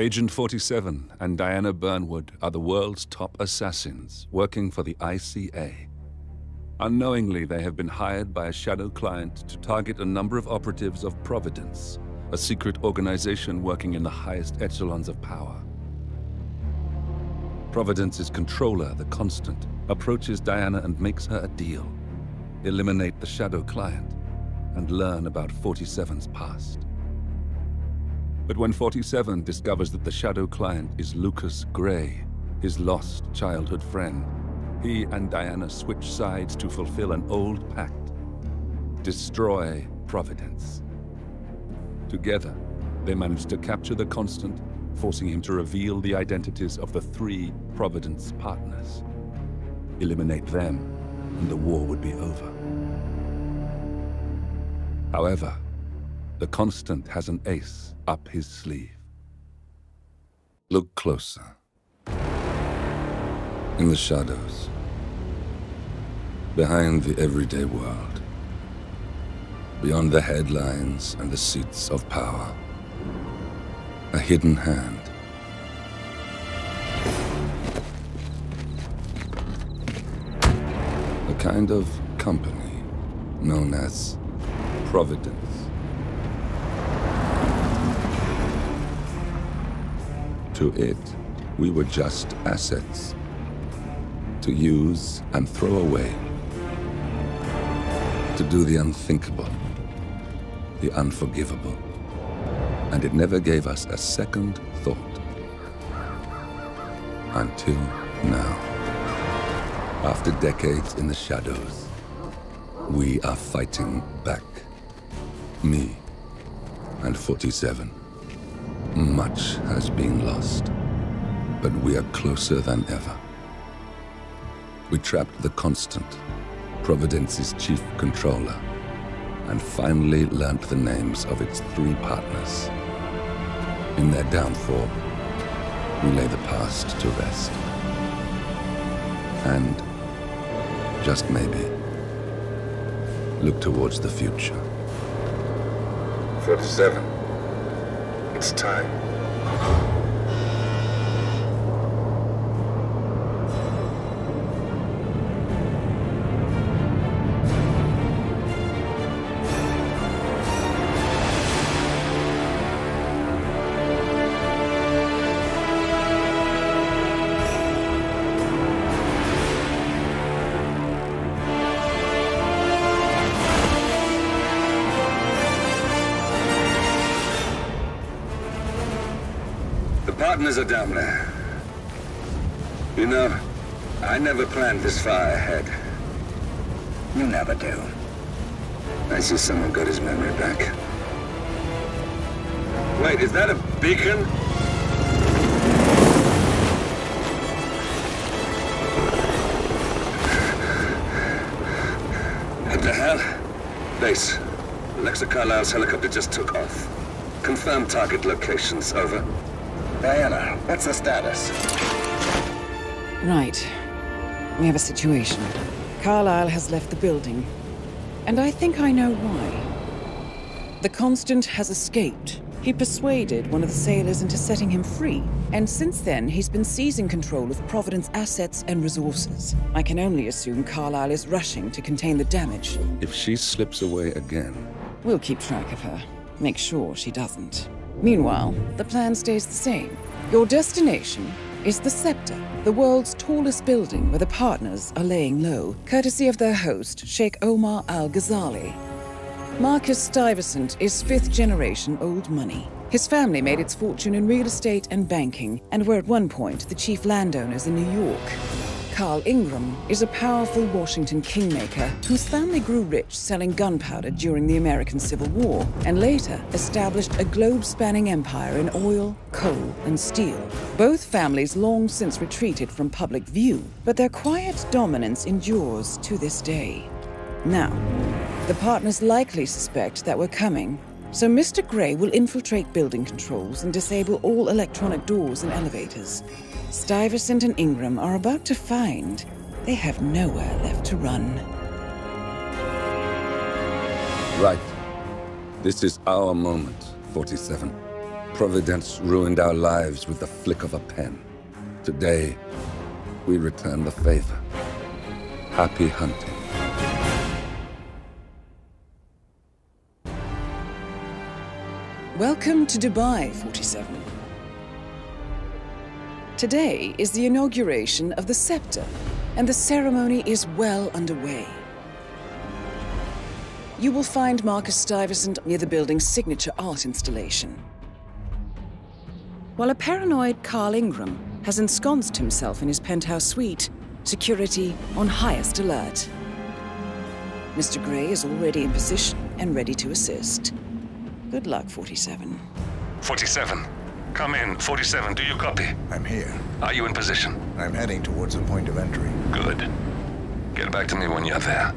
Agent 47 and Diana Burnwood are the world's top assassins working for the ICA. Unknowingly, they have been hired by a shadow client to target a number of operatives of Providence, a secret organization working in the highest echelons of power. Providence's controller, the Constant, approaches Diana and makes her a deal. Eliminate the shadow client and learn about 47's past. But when 47 discovers that the shadow client is Lucas Gray, his lost childhood friend, he and Diana switch sides to fulfill an old pact: destroy Providence. Together, they manage to capture the Constant, forcing him to reveal the identities of the 3 Providence partners. Eliminate them, and the war would be over. However, the Constant has an ace up his sleeve. Look closer. In the shadows, behind the everyday world, beyond the headlines and the seats of power, a hidden hand. A kind of company known as Providence. To it, we were just assets, to use and throw away, to do the unthinkable, the unforgivable. And it never gave us a second thought. Until now. After decades in the shadows, we are fighting back. Me and 47. Much has been lost, but we are closer than ever. We trapped the Constant, Providence's chief controller, and finally learnt the names of its 3 partners. In their downfall, we lay the past to rest. And, just maybe, look towards the future. 47. It's time. Partners are down there. You know, I never planned this far ahead. You never do. I see someone got his memory back. Wait, is that a beacon? What the hell? Base. Alexa Carlisle's helicopter just took off. Confirm target locations, over. Diana, what's the status? Right. We have a situation. Carlisle has left the building. And I think I know why. The Constant has escaped. He persuaded one of the sailors into setting him free. And since then, he's been seizing control of Providence assets and resources. I can only assume Carlisle is rushing to contain the damage. If she slips away again... We'll keep track of her. Make sure she doesn't. Meanwhile, the plan stays the same. Your destination is the Scepter, the world's tallest building where the partners are laying low, courtesy of their host, Sheikh Omar Al-Ghazali. Marcus Stuyvesant is 5th-generation old money. His family made its fortune in real estate and banking, and were at one point the chief landowners in New York. Carl Ingram is a powerful Washington kingmaker whose family grew rich selling gunpowder during the American Civil War, and later established a globe-spanning empire in oil, coal, and steel. Both families long since retreated from public view, but their quiet dominance endures to this day. Now, the partners likely suspect that we're coming, so Mr. Gray will infiltrate building controls and disable all electronic doors and elevators. Stuyvesant and Ingram are about to find they have nowhere left to run. Right. This is our moment, 47. Providence ruined our lives with the flick of a pen. Today, we return the favor. Happy hunting. Welcome to Dubai, 47. Today is the inauguration of the Scepter, and the ceremony is well underway. You will find Marcus Stuyvesant near the building's signature art installation, while a paranoid Carl Ingram has ensconced himself in his penthouse suite, security on highest alert. Mr. Gray is already in position and ready to assist. Good luck, 47. 47. Come in. 47, do you copy? I'm here. Are you in position? I'm heading towards the point of entry. Good. Get back to me when you're there.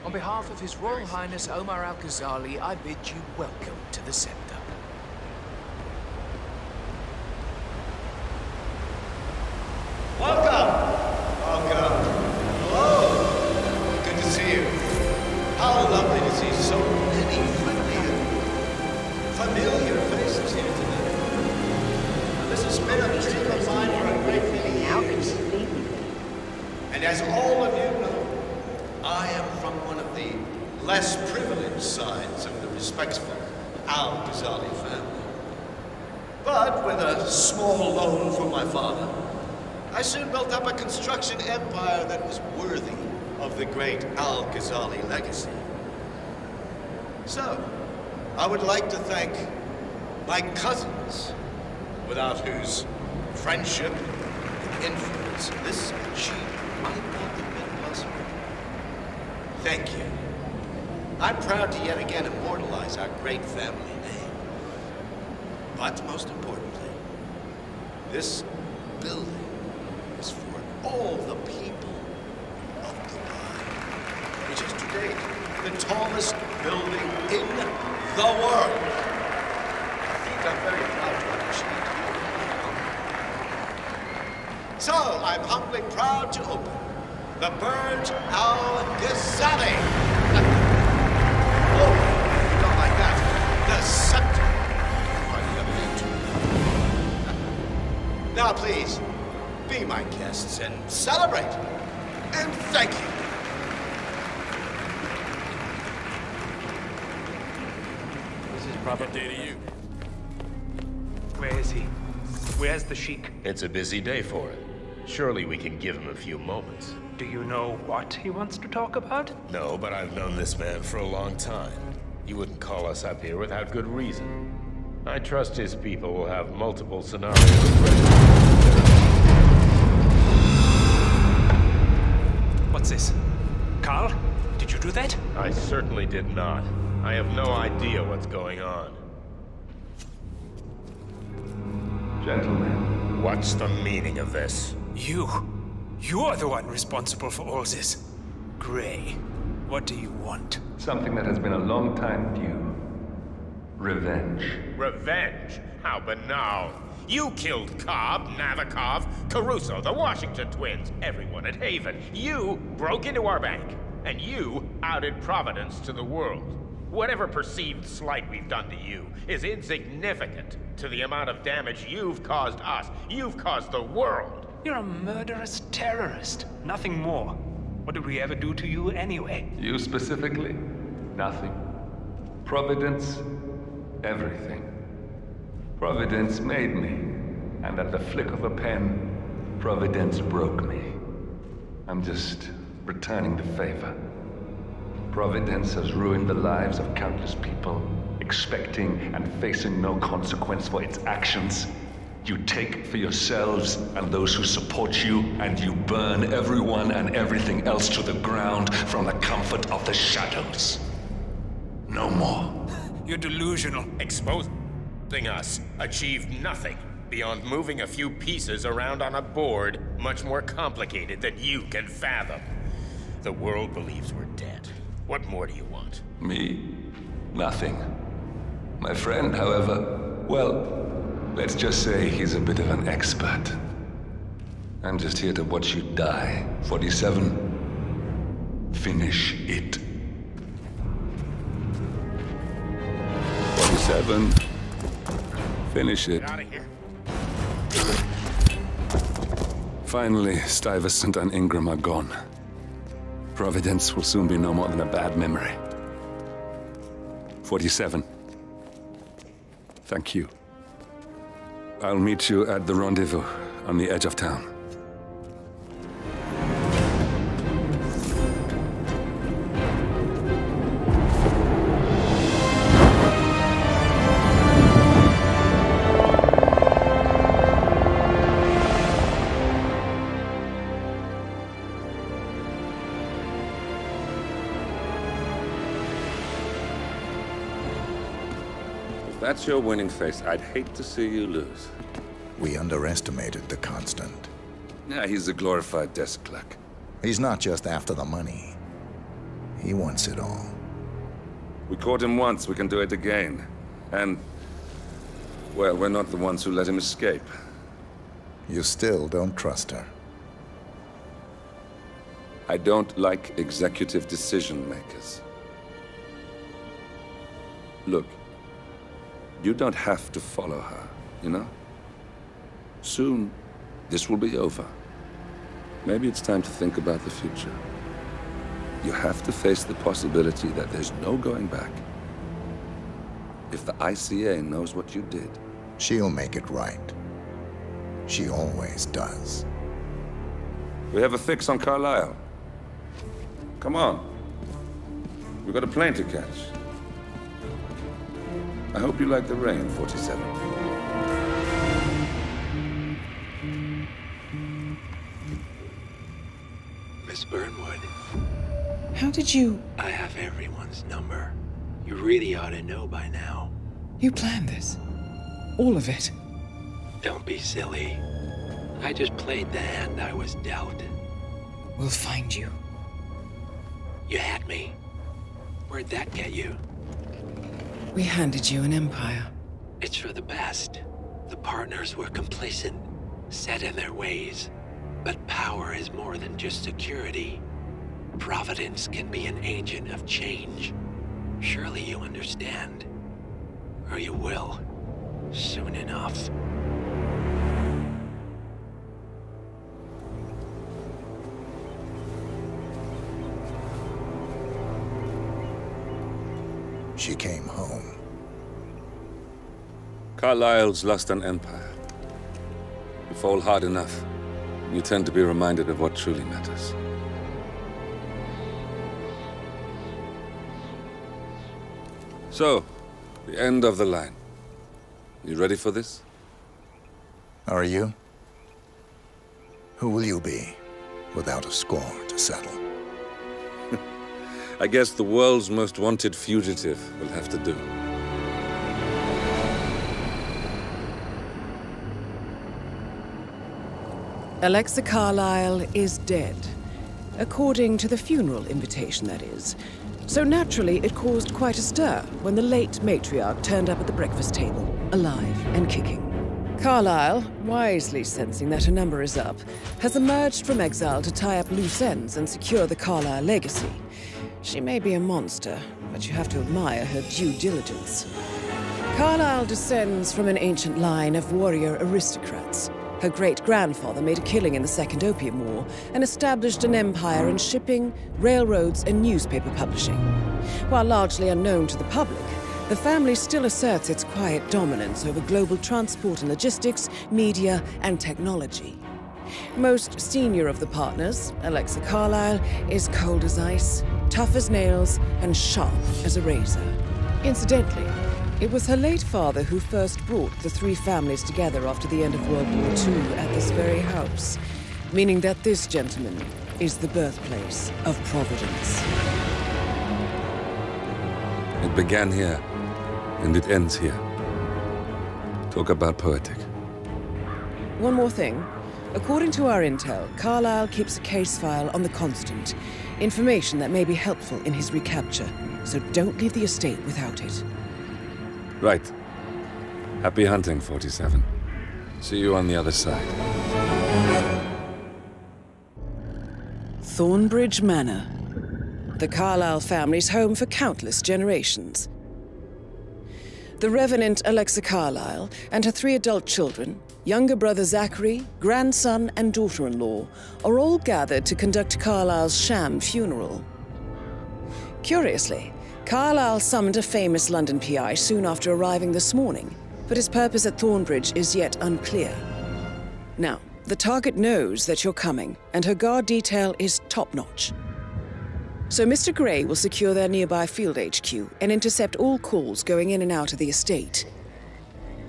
On behalf of His Royal Highness Omar Al-Ghazali, I bid you welcome to the Scepter. Welcome! Welcome. Hello! Good to see you. How lovely to see so many familiar faces here today. This has been a dream of mine for a great many years. And as all of you know, I am from one of the less privileged sides of the respectful Al-Ghazali family. But with a small loan from my father, I soon built up a construction empire that was worthy of the great Al-Ghazali legacy. So, I would like to thank my cousins, without whose friendship and influence this achievement might not have been possible. Thank you. I'm proud to yet again immortalize our great family name. But most importantly, this building is for all the people of Dubai, which is to date the tallest building in the world. I think I'm very proud to have achieved. So, I'm humbly proud to open the Burj Al Ghazali. Oh, you don't like that? The Scepter. Now, please, be my guests and celebrate. And thank you. This is proper day to you. Where is he? Where's the Sheik? It's a busy day for him. Surely we can give him a few moments. Do you know what he wants to talk about? No, but I've known this man for a long time. He wouldn't call us up here without good reason. I trust his people will have multiple scenarios ready. What's this? Carl? Did you do that? I certainly did not. I have no idea what's going on. Gentlemen. What's the meaning of this? You're the one responsible for all this. Gray, what do you want? Something that has been a long time due. Revenge. Revenge? How banal. You killed Cobb, Navikov, Caruso, the Washington twins, everyone at Haven. You broke into our bank, and you outed Providence to the world. Whatever perceived slight we've done to you is insignificant to the amount of damage you've caused us. You've caused the world. You're a murderous terrorist, nothing more. What did we ever do to you anyway? You specifically? Nothing. Providence? Everything. Providence made me, and at the flick of a pen, Providence broke me. I'm just returning the favor. Providence has ruined the lives of countless people, expecting and facing no consequence for its actions. You take for yourselves and those who support you, and you burn everyone and everything else to the ground from the comfort of the shadows. No more. You're delusional. Exposing us achieved nothing beyond moving a few pieces around on a board much more complicated than you can fathom. The world believes we're dead. What more do you want? Me? Nothing. My friend, however, well, let's just say he's a bit of an expert. I'm just here to watch you die. 47. Finish it. 47. Finish it. Get out of here. Finally, Stuyvesant and Ingram are gone. Providence will soon be no more than a bad memory. 47. Thank you. I'll meet you at the rendezvous on the edge of town. If that's your winning face, I'd hate to see you lose. We underestimated the Constant. Yeah, he's a glorified desk clerk. He's not just after the money. He wants it all. We caught him once, we can do it again. And, well, we're not the ones who let him escape. You still don't trust her. I don't like executive decision makers. Look, you don't have to follow her, you know? Soon, this will be over. Maybe it's time to think about the future. You have to face the possibility that there's no going back. If the ICA knows what you did... She'll make it right. She always does. We have a fix on Carlisle. Come on. We've got a plane to catch. I hope you like the rain, 47. Miss Burnwood. How did you... I have everyone's number. You really ought to know by now. You planned this? All of it? Don't be silly. I just played the hand I was dealt. We'll find you. You had me. Where'd that get you? We handed you an empire. It's for the best. The partners were complacent, set in their ways. But power is more than just security. Providence can be an agent of change. Surely you understand. Or you will. Soon enough. She came home. Carlisle's lost an empire. You fall hard enough, you tend to be reminded of what truly matters. So, the end of the line. You ready for this? Are you? Who will you be, without a score to settle? I guess the world's most wanted fugitive will have to do. Alexa Carlisle is dead. According to the funeral invitation, that is. So naturally, it caused quite a stir when the late matriarch turned up at the breakfast table, alive and kicking. Carlisle, wisely sensing that her number is up, has emerged from exile to tie up loose ends and secure the Carlisle legacy. She may be a monster, but you have to admire her due diligence. Carlisle descends from an ancient line of warrior aristocrats. Her great-grandfather made a killing in the Second Opium War and established an empire in shipping, railroads, and newspaper publishing. While largely unknown to the public, the family still asserts its quiet dominance over global transport and logistics, media, and technology. Most senior of the partners, Alexa Carlisle, is cold as ice, tough as nails, and sharp as a razor. Incidentally, it was her late father who first brought the three families together after the end of World War II at this very house, meaning that this gentleman is the birthplace of Providence. It began here, and it ends here. Talk about poetic. One more thing. According to our intel, Carlisle keeps a case file on the Constant. Information that may be helpful in his recapture, so don't leave the estate without it. Right. Happy hunting, 47. See you on the other side. Thornbridge Manor. The Carlyle family's home for countless generations. The Revenant Alexa Carlyle and her 3 adult children, younger brother Zachary, grandson and daughter-in-law, are all gathered to conduct Carlyle's sham funeral. Curiously, Carlyle summoned a famous London PI soon after arriving this morning, but his purpose at Thornbridge is yet unclear. Now, the target knows that you're coming, and her guard detail is top-notch. So Mr. Gray will secure their nearby field HQ and intercept all calls going in and out of the estate.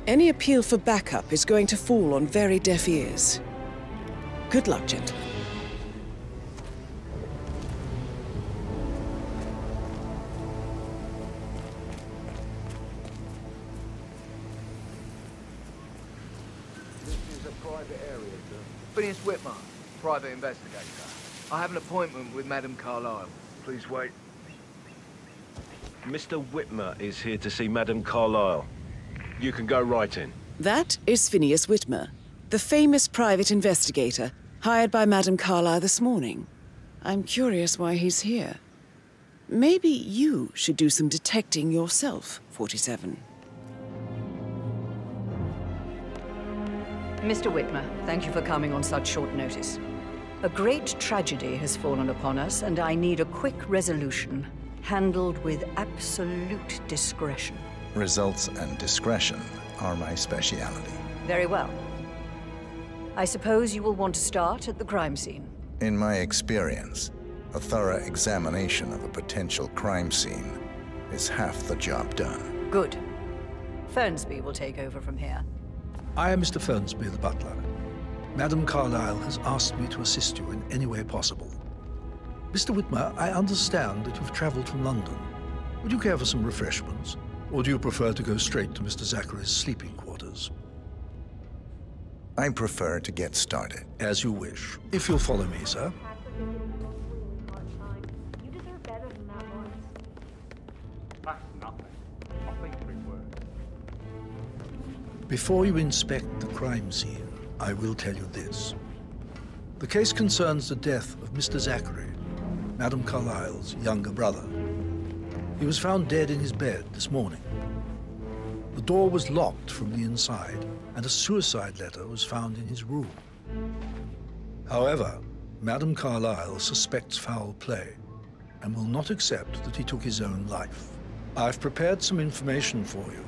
Any appeal for backup is going to fall on very deaf ears. Good luck, gentlemen. This is a private area, sir. Phineas Whitmer, private investigator. I have an appointment with Madame Carlyle. Please wait. Mr. Whitmer is here to see Madame Carlyle. You can go right in. That is Phineas Whitmer, the famous private investigator hired by Madame Carlyle this morning. I'm curious why he's here. Maybe you should do some detecting yourself, 47. Mr. Whitmer, thank you for coming on such short notice. A great tragedy has fallen upon us, and I need a quick resolution, handled with absolute discretion. Results and discretion are my speciality. Very well. I suppose you will want to start at the crime scene. In my experience, a thorough examination of a potential crime scene is half the job done. Good. Fernsby will take over from here. I am Mr. Fernsby, the butler. Madame Carlyle has asked me to assist you in any way possible. Mr. Whitmer, I understand that you've traveled from London. Would you care for some refreshments? Or do you prefer to go straight to Mr. Zachary's sleeping quarters? I prefer to get started. As you wish. If you'll follow me, sir. That's nothing. I'll think 3 words. Before you inspect the crime scene, I will tell you this. The case concerns the death of Mr. Zachary, Madame Carlyle's younger brother. He was found dead in his bed this morning. The door was locked from the inside, and a suicide letter was found in his room. However, Madame Carlyle suspects foul play and will not accept that he took his own life. I've prepared some information for you,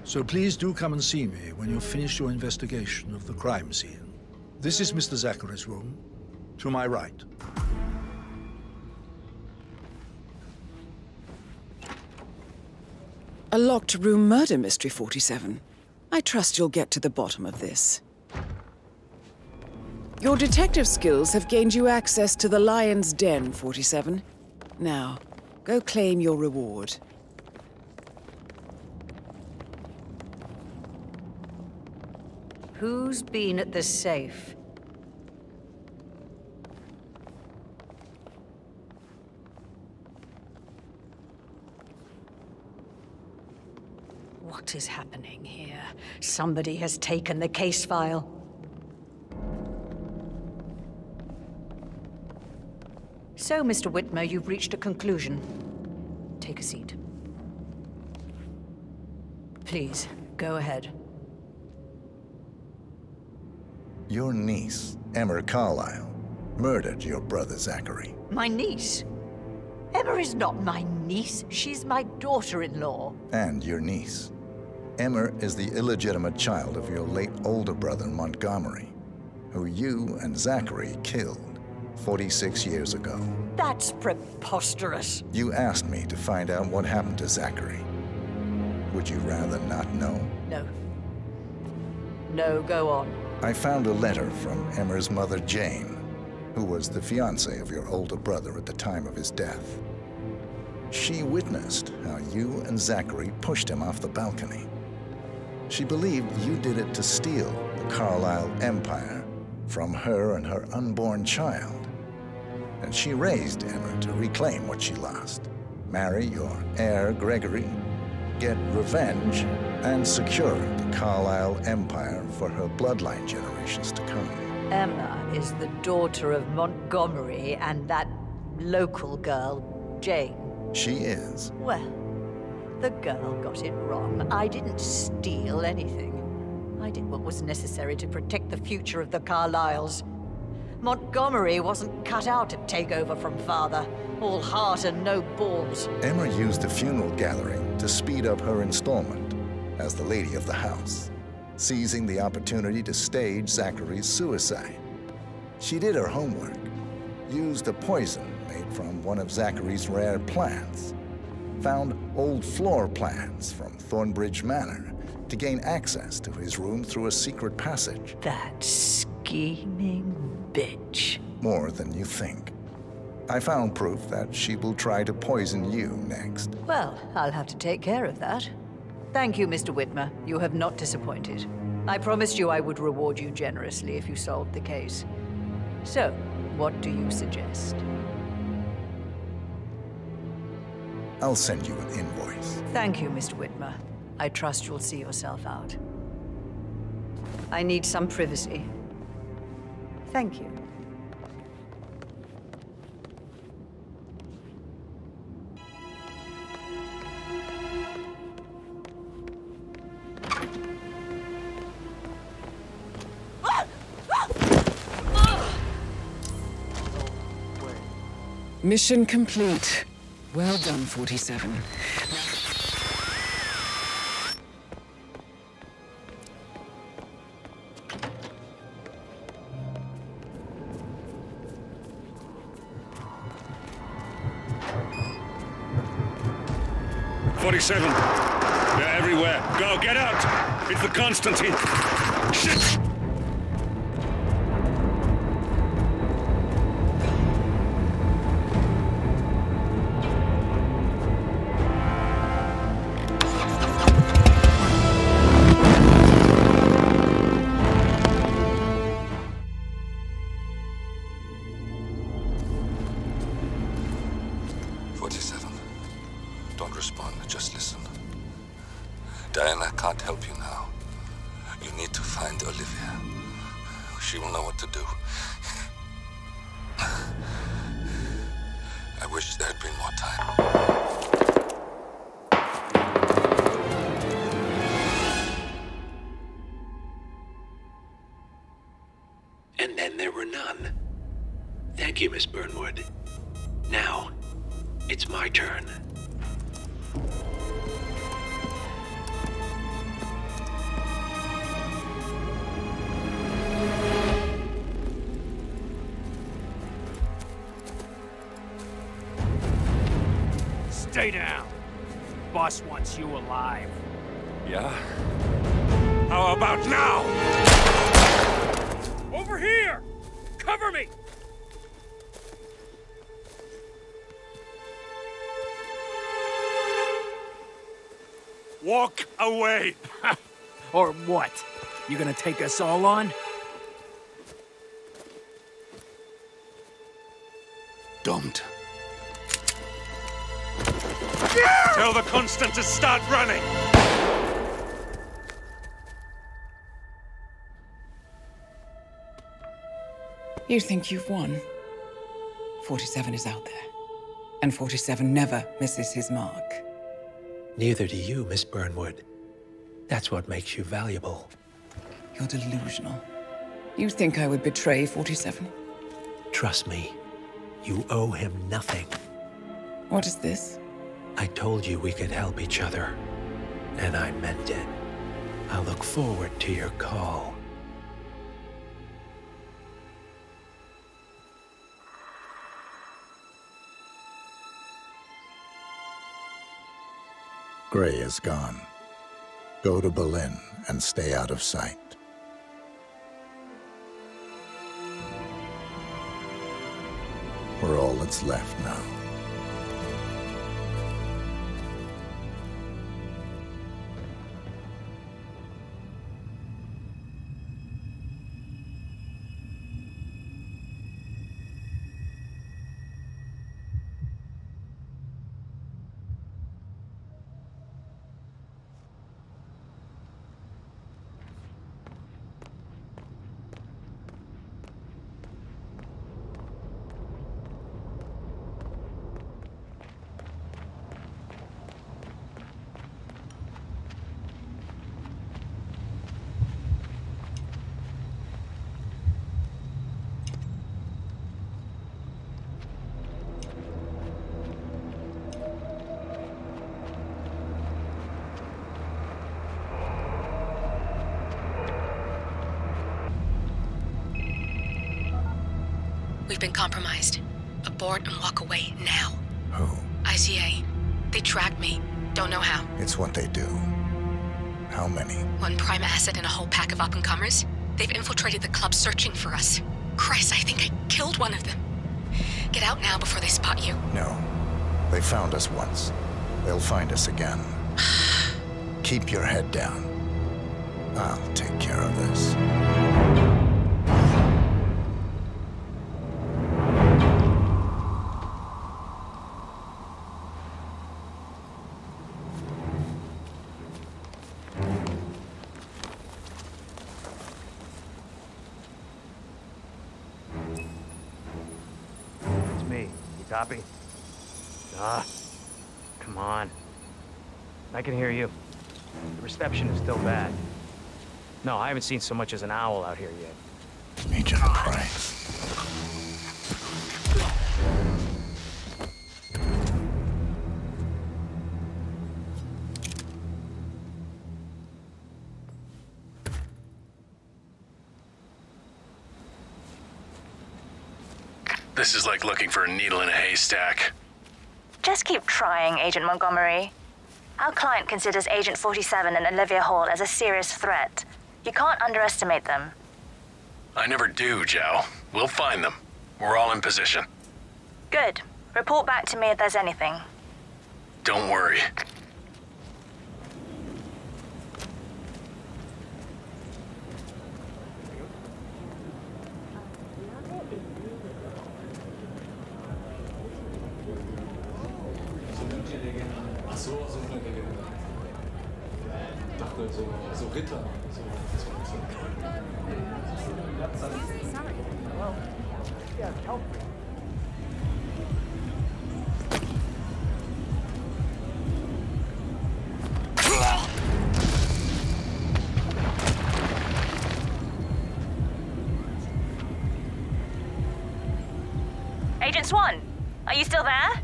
so please do come and see me when you've finished your investigation of the crime scene. This is Mr. Zachary's room, to my right. A locked room murder mystery, 47. I trust you'll get to the bottom of this. Your detective skills have gained you access to the Lion's Den, 47. Now, go claim your reward. Who's been at the safe? What is happening here? Somebody has taken the case file. So, Mr. Whitmer, you've reached a conclusion. Take a seat. Please, go ahead. Your niece, Emma Carlyle, murdered your brother Zachary. My niece? Emma is not my niece. She's my daughter-in-law. And your niece. Emma is the illegitimate child of your late older brother Montgomery, who you and Zachary killed 46 years ago. That's preposterous. You asked me to find out what happened to Zachary. Would you rather not know? No. No, go on. I found a letter from Emma's mother, Jane, who was the fiancée of your older brother at the time of his death. She witnessed how you and Zachary pushed him off the balcony. She believed you did it to steal the Carlyle empire from her and her unborn child. and she raised Emmer to reclaim what she lost. Marry your heir, Gregory, get revenge, and secure the Carlisle Empire for her bloodline generations to come. Emma is the daughter of Montgomery and that local girl, Jane. She is. Well, the girl got it wrong. I didn't steal anything. I did what was necessary to protect the future of the Carlyles. Montgomery wasn't cut out to take over from father. All heart and no balls. Emma used the funeral gathering to speed up her installment as the lady of the house, seizing the opportunity to stage Zachary's suicide. She did her homework, used a poison made from one of Zachary's rare plants, found old floor plans from Thornbridge Manor to gain access to his room through a secret passage. That scheming bitch. More than you think. I found proof that she will try to poison you next. Well, I'll have to take care of that. Thank you, Mr. Whitmer. You have not disappointed. I promised you I would reward you generously if you solved the case. So, what do you suggest? I'll send you an invoice. Thank you, Mr. Whitmer. I trust you'll see yourself out. I need some privacy. Thank you. Mission complete. Well done, 47. They're everywhere. Go, get out! It's the Constantine. Shit! Diana can't help you now. You need to find Olivia. She will know what to do. I wish there had been more time. And then there were none. Thank you, Miss Burnwood. Now, it's my turn. Stay down. Boss wants you alive. Yeah? How about now? Over here! Cover me! Walk away! Or what? You gonna take us all on? Don't. Tell the Constant to start running! You think you've won? 47 is out there. And 47 never misses his mark. Neither do you, Miss Burnwood. That's what makes you valuable. You're delusional. You think I would betray 47? Trust me, you owe him nothing. What is this? I told you we could help each other, and I meant it. I look forward to your call. Gray is gone. Go to Berlin and stay out of sight. We're all that's left now. We've been compromised. Abort and walk away now. Who? ICA. They tracked me. Don't know how. It's what they do. How many? One prime asset and a whole pack of up-and-comers. They've infiltrated the club searching for us. Christ, I think I killed one of them. Get out now before they spot you. No. They found us once. They'll find us again. Keep your head down. I'll take care of this. Copy? Come on. I can hear you. The reception is still bad. No, I haven't seen so much as an owl out here yet. Agent Price. This is like looking for a needle in a haystack. Just keep trying, Agent Montgomery. Our client considers Agent 47 and Olivia Hall as a serious threat. You can't underestimate them. I never do, Zhao. We'll find them. We're all in position. Good. Report back to me if there's anything. Don't worry. So Ritter. Agent Swan, are you still there?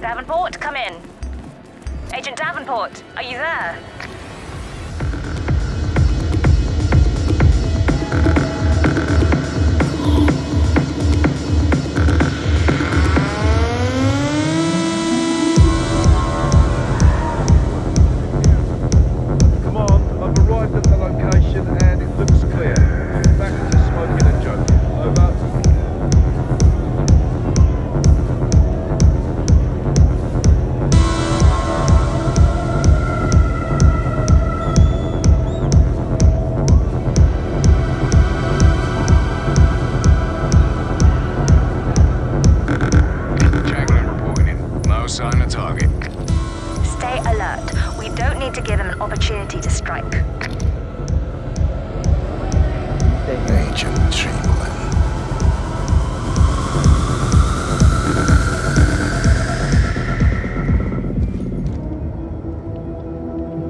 Davenport, come in. Agent Davenport, are you there? Come on, I've arrived at the location and it looks clear. Back to smoking and joking. Over. Sign a target. Stay alert. We don't need to give him an opportunity to strike. Agent Chamberlain.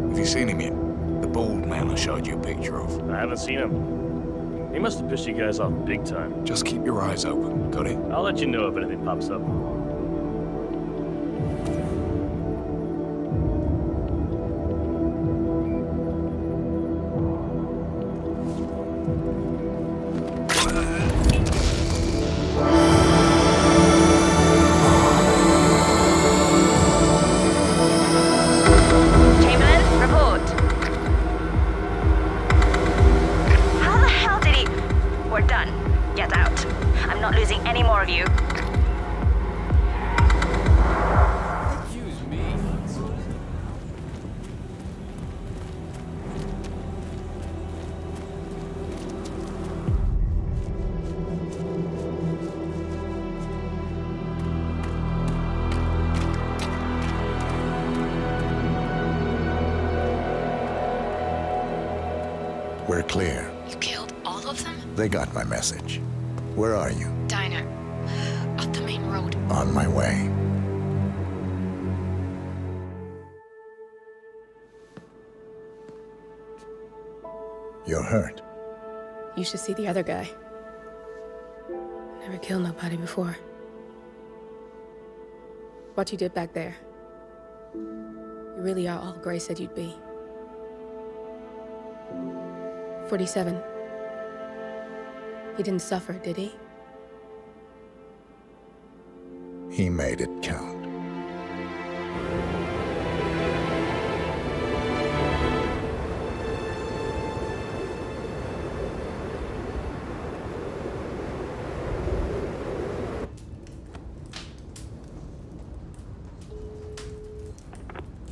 Have you seen him yet? The bald man I showed you a picture of. I haven't seen him. He must have pissed you guys off big time. Just keep your eyes open, got it? I'll let you know if anything pops up. We're clear. You killed all of them? They got my message. Where are you? Diner. Up the main road. On my way. You're hurt. You should see the other guy. Never killed nobody before. What you did back there, you really are all Gray said you'd be. 47. He didn't suffer, did he? He made it count.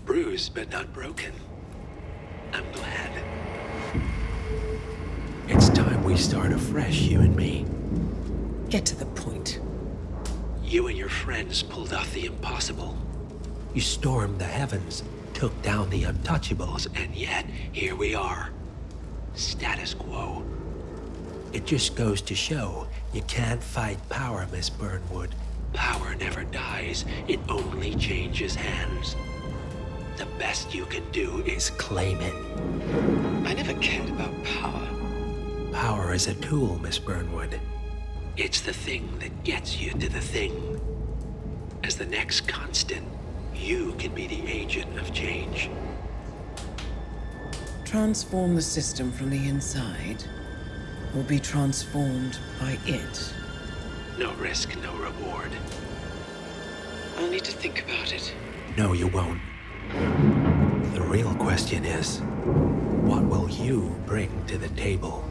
Bruised but not broken. I'm glad. It's time we start afresh, you and me. Get to the point. You and your friends pulled off the impossible. You stormed the heavens, took down the untouchables, And yet, here we are. Status quo. it just goes to show you can't fight power, Miss Burnwood. Power never dies, it only changes hands. The best you can do is claim it. I never cared about power. Power is a tool, Miss Burnwood. It's the thing that gets you to the thing. As the next constant, you can be the agent of change. Transform the system from the inside, or be transformed by it. No risk, no reward. I'll need to think about it. No, you won't. The real question is, what will you bring to the table?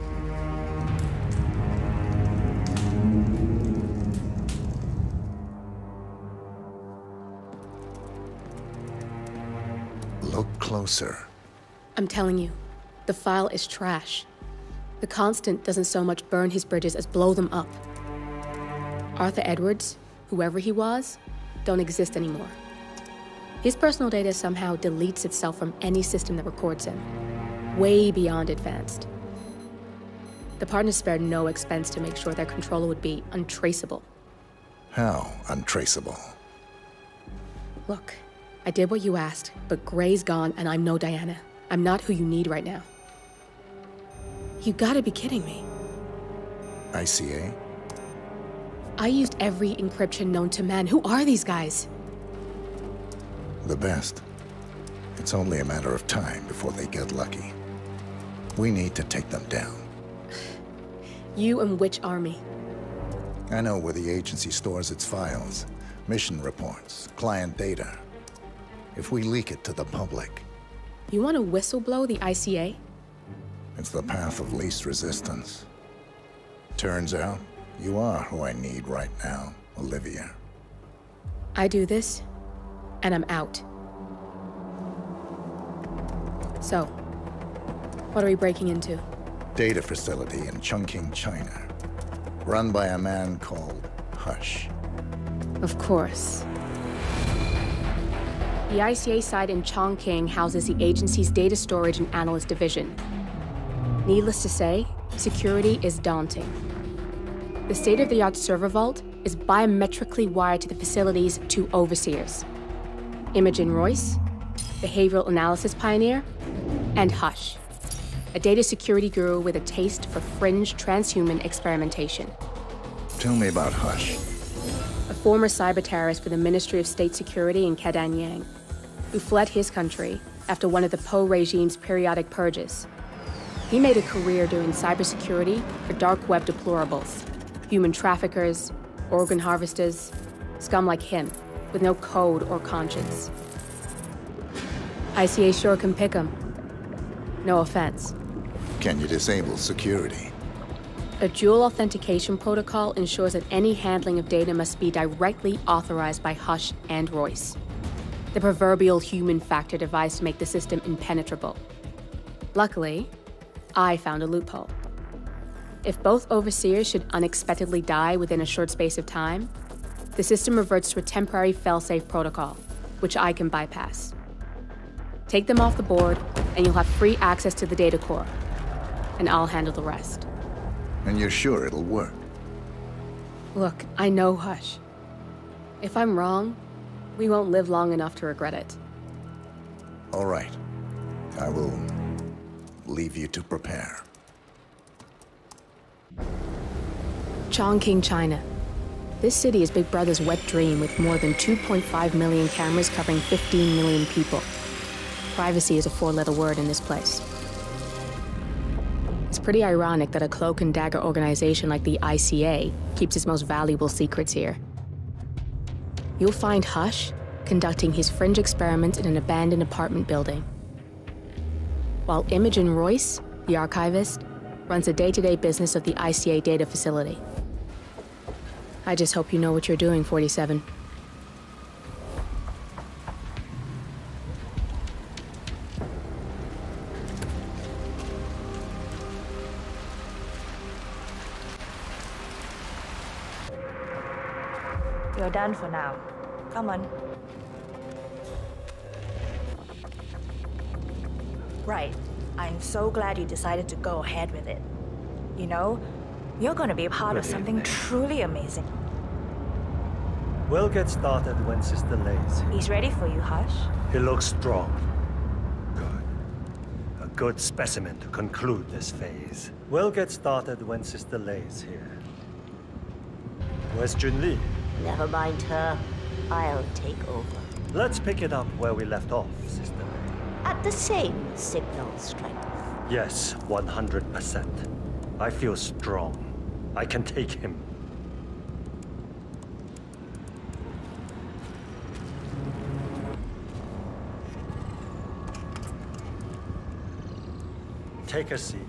Look closer. I'm telling you, the file is trash. The Constant doesn't so much burn his bridges as blow them up. Arthur Edwards, whoever he was, don't exist anymore. His personal data somehow deletes itself from any system that records him, way beyond advanced. The partners spared no expense to make sure their controller would be untraceable. How untraceable? Look, I did what you asked, but Gray's gone and I'm no Diana. I'm not who you need right now. You gotta be kidding me. ICA? I used every encryption known to man. Who are these guys? The best. It's only a matter of time before they get lucky. We need to take them down. You and which army? I know where the agency stores its files, mission reports, client data. If we leak it to the public... You want to whistleblow the ICA? It's the path of least resistance. Turns out, you are who I need right now, Olivia. I do this, and I'm out. So, what are we breaking into? Data facility in Chongqing, China. Run by a man called Hush. Of course. The ICA site in Chongqing houses the agency's data storage and analyst division. Needless to say, security is daunting. The state-of-the-art server vault is biometrically wired to the facility's two overseers: Imogen Royce, behavioral analysis pioneer, and Hush, a data security guru with a taste for fringe transhuman experimentation. Tell me about Hush. A former cyber terrorist for the Ministry of State Security in Kadanyang, who fled his country after one of the Po regime's periodic purges. He made a career doing cybersecurity for dark web deplorables, human traffickers, organ harvesters, scum like him, with no code or conscience. ICA sure can pick him. No offense. Can you disable security? A dual authentication protocol ensures that any handling of data must be directly authorized by Hush and Royce. The proverbial human factor device to make the system impenetrable. Luckily, I found a loophole. If both overseers should unexpectedly die within a short space of time, the system reverts to a temporary fail-safe protocol, which I can bypass. Take them off the board, and you'll have free access to the data core, and I'll handle the rest. And you're sure it'll work? Look, I know Hush. If I'm wrong, we won't live long enough to regret it. All right. I will leave you to prepare. Chongqing, China. This city is Big Brother's wet dream with more than 2.5 million cameras covering 15 million people. Privacy is a four-letter word in this place. It's pretty ironic that a cloak and dagger organization like the ICA keeps its most valuable secrets here. You'll find Hush conducting his fringe experiments in an abandoned apartment building, while Imogen Royce, the archivist, runs the day-to-day business of the ICA data facility. I just hope you know what you're doing, 47. You're done for now. Come on. Right. I'm so glad you decided to go ahead with it. You know, you're gonna be a part of something truly amazing. We'll get started when Sister lays. He's ready for you, Hush. He looks strong. Good. A good specimen to conclude this phase. We'll get started when Sister lays here. Where's Junli? Never mind her. I'll take over. Let's pick it up where we left off, Sister. At the same signal strength. Yes, 100%. I feel strong. I can take him. Take a seat.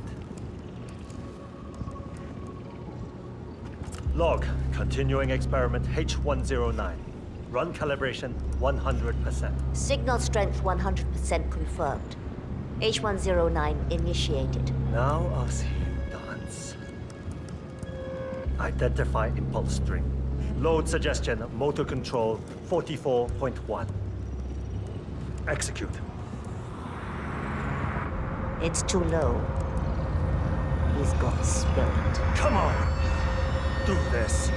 Log, continuing experiment H109. Run calibration 100%. Signal strength 100% confirmed. H109 initiated. Now I'll see you dance. Identify impulse string. Load suggestion, motor control 44.1. Execute. It's too low. He's got spirit. Come on! Do this.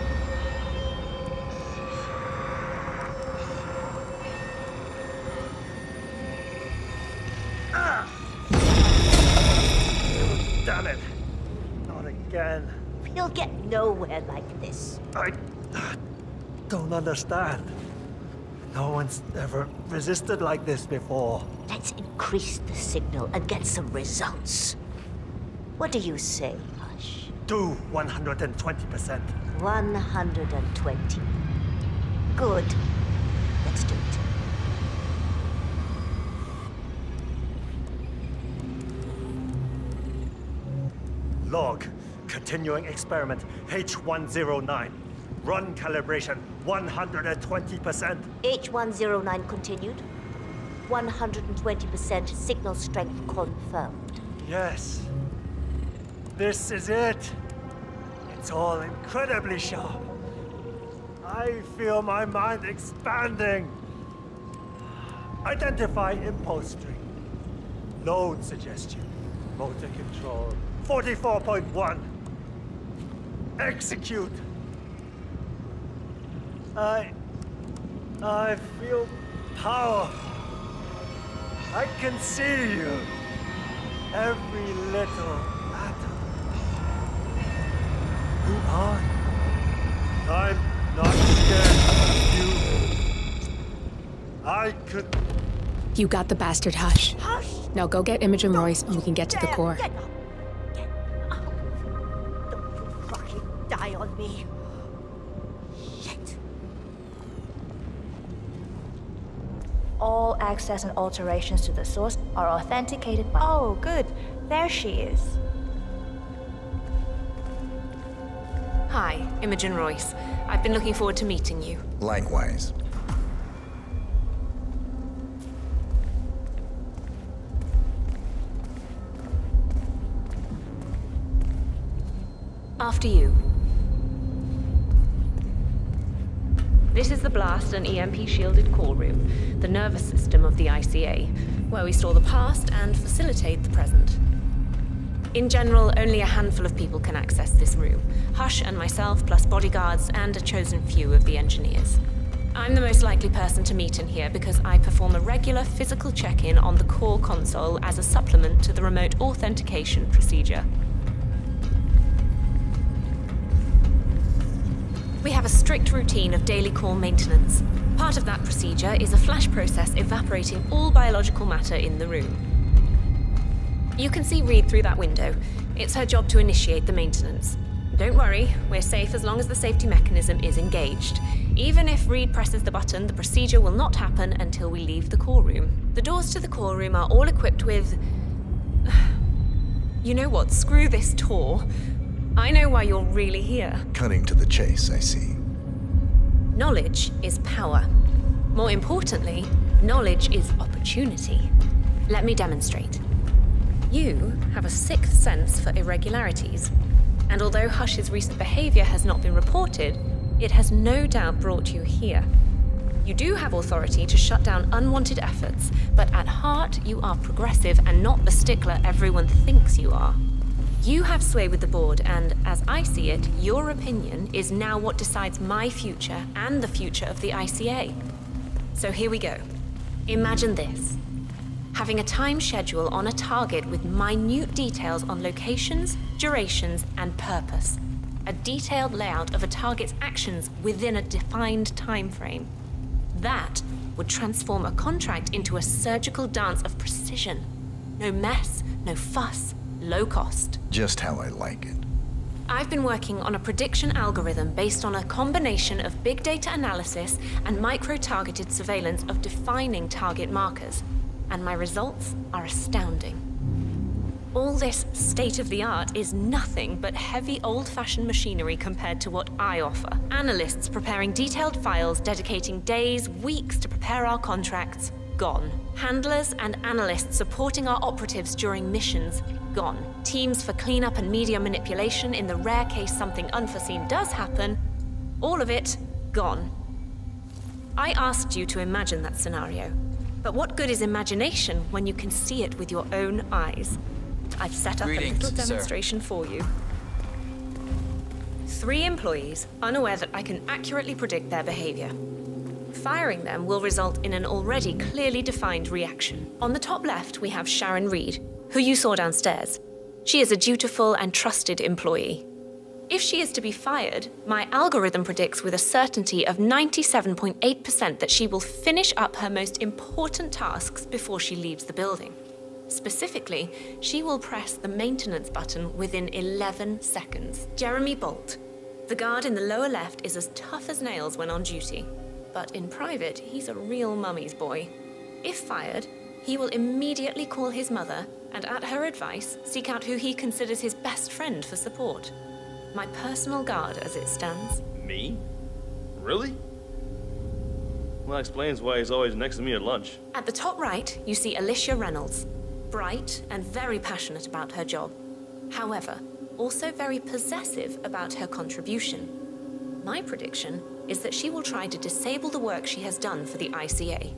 Damn it! Not again. You'll get nowhere like this. I don't understand. No one's ever resisted like this before. Let's increase the signal and get some results. What do you say, Hush? Do 120%. 120. Good. Let's do it. Log, continuing experiment H109. Run calibration 120%. H109 continued. 120% signal strength confirmed. Yes. This is it. It's all incredibly sharp. I feel my mind expanding. Identify impulse string. Load suggestion. Motor control 44.1. Execute. I feel power. I can see you. Every little atom. Who are you? I'm not scared of you. I could... You got the bastard, Hush. Hush! Now go get Imogen Royce and we can get to the core. Get up. Get up. Don't you fucking die on me. Shit. All access and alterations to the source are authenticated by... Oh, good. There she is. Hi, Imogen Royce. I've been looking forward to meeting you. Likewise. After you. This is the blast and EMP-shielded core room, the nervous system of the ICA, where we store the past and facilitate the present. In general, only a handful of people can access this room. Hush and myself, plus bodyguards and a chosen few of the engineers. I'm the most likely person to meet in here because I perform a regular physical check-in on the core console as a supplement to the remote authentication procedure. We have a strict routine of daily core maintenance. Part of that procedure is a flash process evaporating all biological matter in the room. You can see Reed through that window. It's her job to initiate the maintenance. Don't worry, we're safe as long as the safety mechanism is engaged. Even if Reed presses the button, the procedure will not happen until we leave the core room. The doors to the core room are all equipped with... You know what? Screw this tour. I know why you're really here. Cutting to the chase, I see. Knowledge is power. More importantly, knowledge is opportunity. Let me demonstrate. You have a sixth sense for irregularities. And although Hush's recent behavior has not been reported, it has no doubt brought you here. You do have authority to shut down unwanted efforts, but at heart you are progressive and not the stickler everyone thinks you are. You have sway with the board, and as I see it, your opinion is now what decides my future and the future of the ICA. So here we go. Imagine this. Having a time schedule on a target with minute details on locations, durations, and purpose. A detailed layout of a target's actions within a defined time frame. That would transform a contract into a surgical dance of precision. No mess, no fuss, low cost. Just how I like it. I've been working on a prediction algorithm based on a combination of big data analysis and micro-targeted surveillance of defining target markers. And my results are astounding. All this state-of-the-art is nothing but heavy old-fashioned machinery compared to what I offer. Analysts preparing detailed files dedicating days, weeks to prepare our contracts, gone. Handlers and analysts supporting our operatives during missions, gone. Teams for cleanup and media manipulation in the rare case something unforeseen does happen, all of it, gone. I asked you to imagine that scenario. But what good is imagination when you can see it with your own eyes? I've set up a little demonstration for you. 3 employees, unaware that I can accurately predict their behavior. Firing them will result in an already clearly defined reaction. On the top left, we have Sharon Reed, who you saw downstairs. She is a dutiful and trusted employee. If she is to be fired, my algorithm predicts with a certainty of 97.8% that she will finish up her most important tasks before she leaves the building. Specifically, she will press the maintenance button within 11 seconds. Jeremy Bolt. The guard in the lower left is as tough as nails when on duty. But in private, he's a real mummy's boy. If fired, he will immediately call his mother and, at her advice, seek out who he considers his best friend for support. My personal guard, as it stands. Me? Really? Well, that explains why he's always next to me at lunch. At the top right, you see Alicia Reynolds. Bright and very passionate about her job. However, also very possessive about her contribution. My prediction is that she will try to disable the work she has done for the ICA.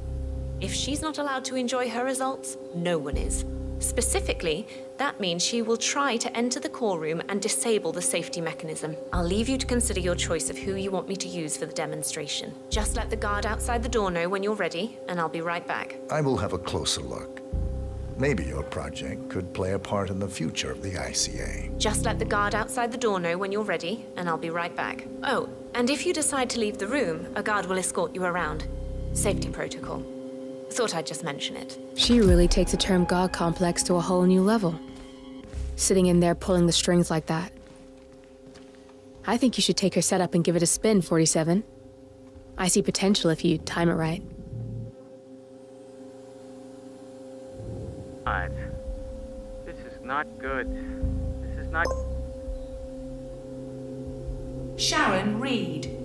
If she's not allowed to enjoy her results, no one is. Specifically, that means she will try to enter the core room and disable the safety mechanism. I'll leave you to consider your choice of who you want me to use for the demonstration. Just let the guard outside the door know when you're ready, and I'll be right back. I will have a closer look. Maybe your project could play a part in the future of the ICA. Just let the guard outside the door know when you're ready, and I'll be right back. Oh, and if you decide to leave the room, a guard will escort you around. Safety protocol. Thought I'd just mention it. She really takes the term God complex to a whole new level. Sitting in there pulling the strings like that. I think you should take her setup and give it a spin, 47. I see potential if you time it right. This is not good. This is not... Sharon Reed.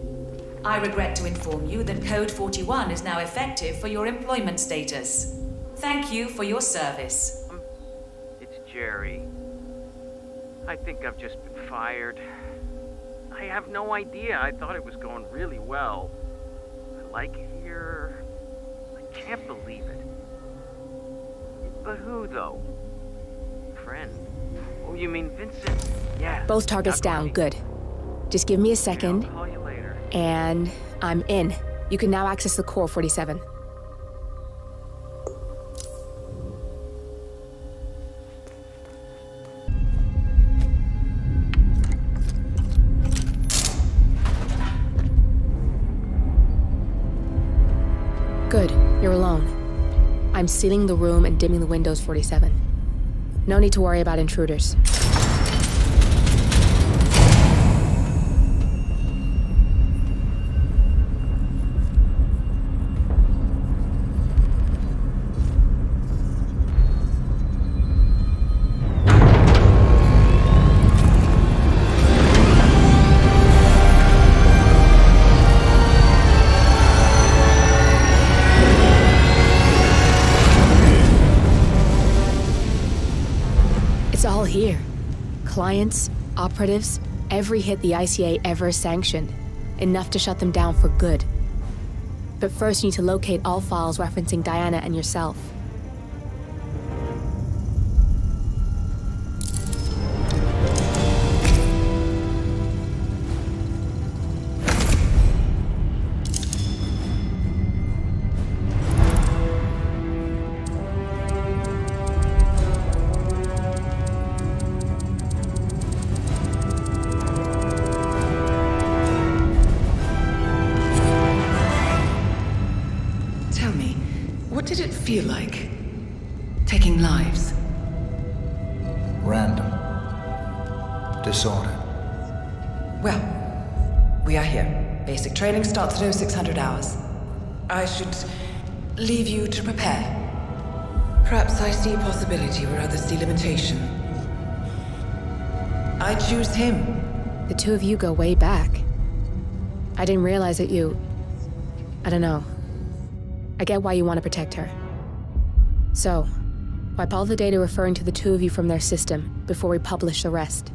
I regret to inform you that Code 41 is now effective for your employment status. Thank you for your service. It's Jerry. I think I've just been fired. I have no idea. I thought it was going really well. I like it here. I can't believe it. But who, though? Friend? Oh, you mean Vincent? Yeah. Both targets down, good. Just give me a second. I'll call you later. And I'm in. You can now access the core, 47. alone. I'm sealing the room and dimming the windows, 47. No need to worry about intruders. Here. Clients, operatives, every hit the ICA ever sanctioned. Enough to shut them down for good. But first you need to locate all files referencing Diana and yourself. Feel like taking lives? Random. Disordered. Well, we are here. Basic training starts at 0600 hours. I should leave you to prepare. Perhaps I see possibility where others see limitation. I choose him. The two of you go way back. I didn't realize that you... I don't know. I get why you want to protect her. So, wipe all the data referring to the two of you from their system before we publish the rest.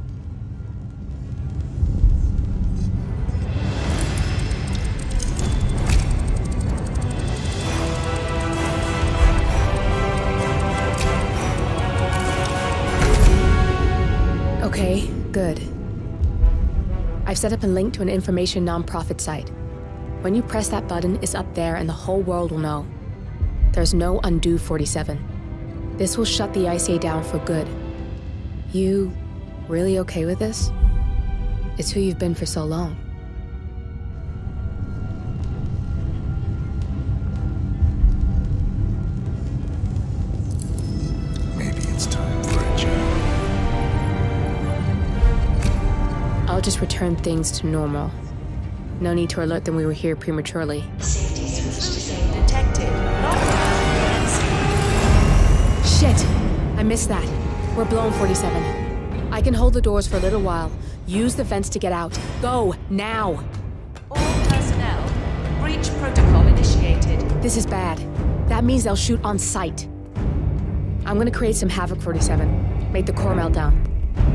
Okay, good. I've set up a link to an information non-profit site. When you press that button, it's up there and the whole world will know. There's no undo, 47. This will shut the ICA down for good. You really okay with this? It's who you've been for so long. Maybe it's time for a change. I'll just return things to normal. No need to alert them we were here prematurely. Safety switch detected. Shit! I missed that. We're blown, 47. I can hold the doors for a little while. Use the vents to get out. Go, now! All personnel, breach protocol initiated. This is bad. That means they'll shoot on sight. I'm gonna create some havoc, 47. Make the core melt down.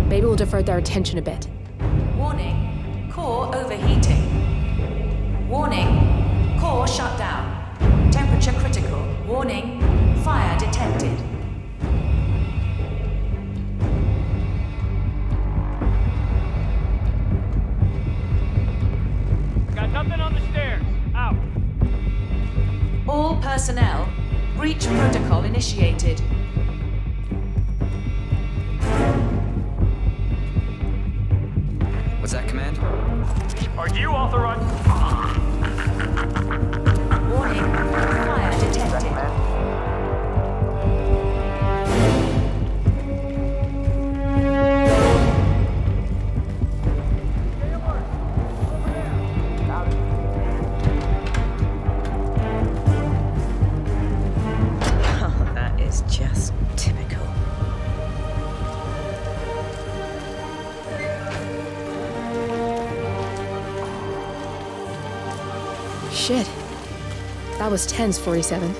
Maybe we'll divert their attention a bit. Warning, core overheating. Warning, core shut down. Temperature critical. Warning, fire detected. Got nothing on the stairs. Out. All personnel, breach protocol initiated. What's that, Command? Are you authorized? Warning, fire detected. Oh, that is just typical. Shit. That was tense, 47.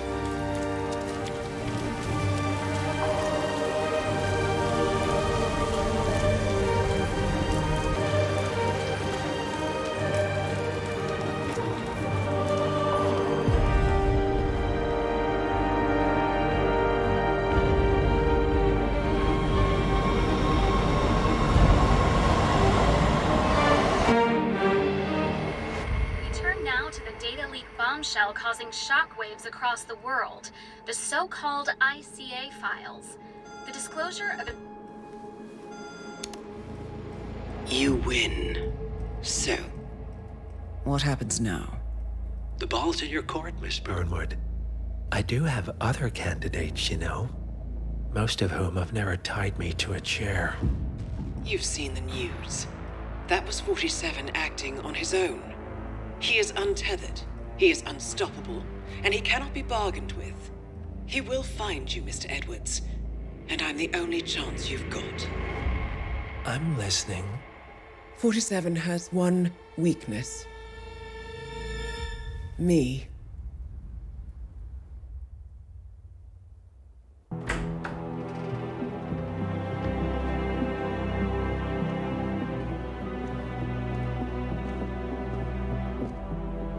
Bombshell causing shockwaves across the world. The so-called ICA files. The disclosure of... You win. So? What happens now? The ball's in your court, Miss Burnwood. I do have other candidates, you know. Most of whom have never tied me to a chair. You've seen the news. That was 47 acting on his own. He is untethered, he is unstoppable, and he cannot be bargained with. He will find you, Mr. Edwards, and I'm the only chance you've got. I'm listening. 47 has one weakness. Me.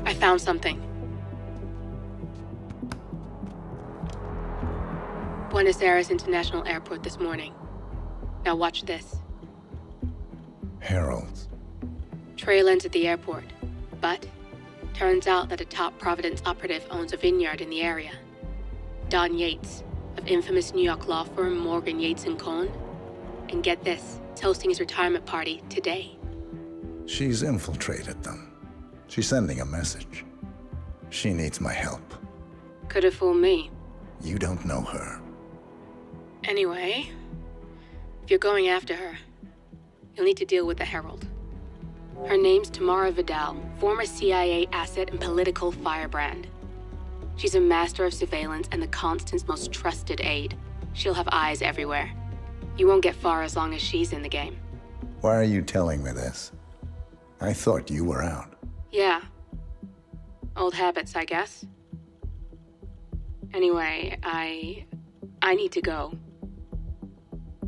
I found something. Buenos Aires International Airport this morning. Now watch this. Heralds. Trail ends at the airport, but turns out that a top Providence operative owns a vineyard in the area. Don Yates, of infamous New York law firm Morgan, Yates & Cohn. And get this, it's hosting his retirement party today. She's infiltrated them. She's sending a message. She needs my help. Could have fooled me. You don't know her. Anyway, if you're going after her, you'll need to deal with the Herald. Her name's Tamara Vidal, former CIA asset and political firebrand. She's a master of surveillance and the Constant's most trusted aide. She'll have eyes everywhere. You won't get far as long as she's in the game. Why are you telling me this? I thought you were out. Yeah. Old habits, I guess. Anyway, I need to go.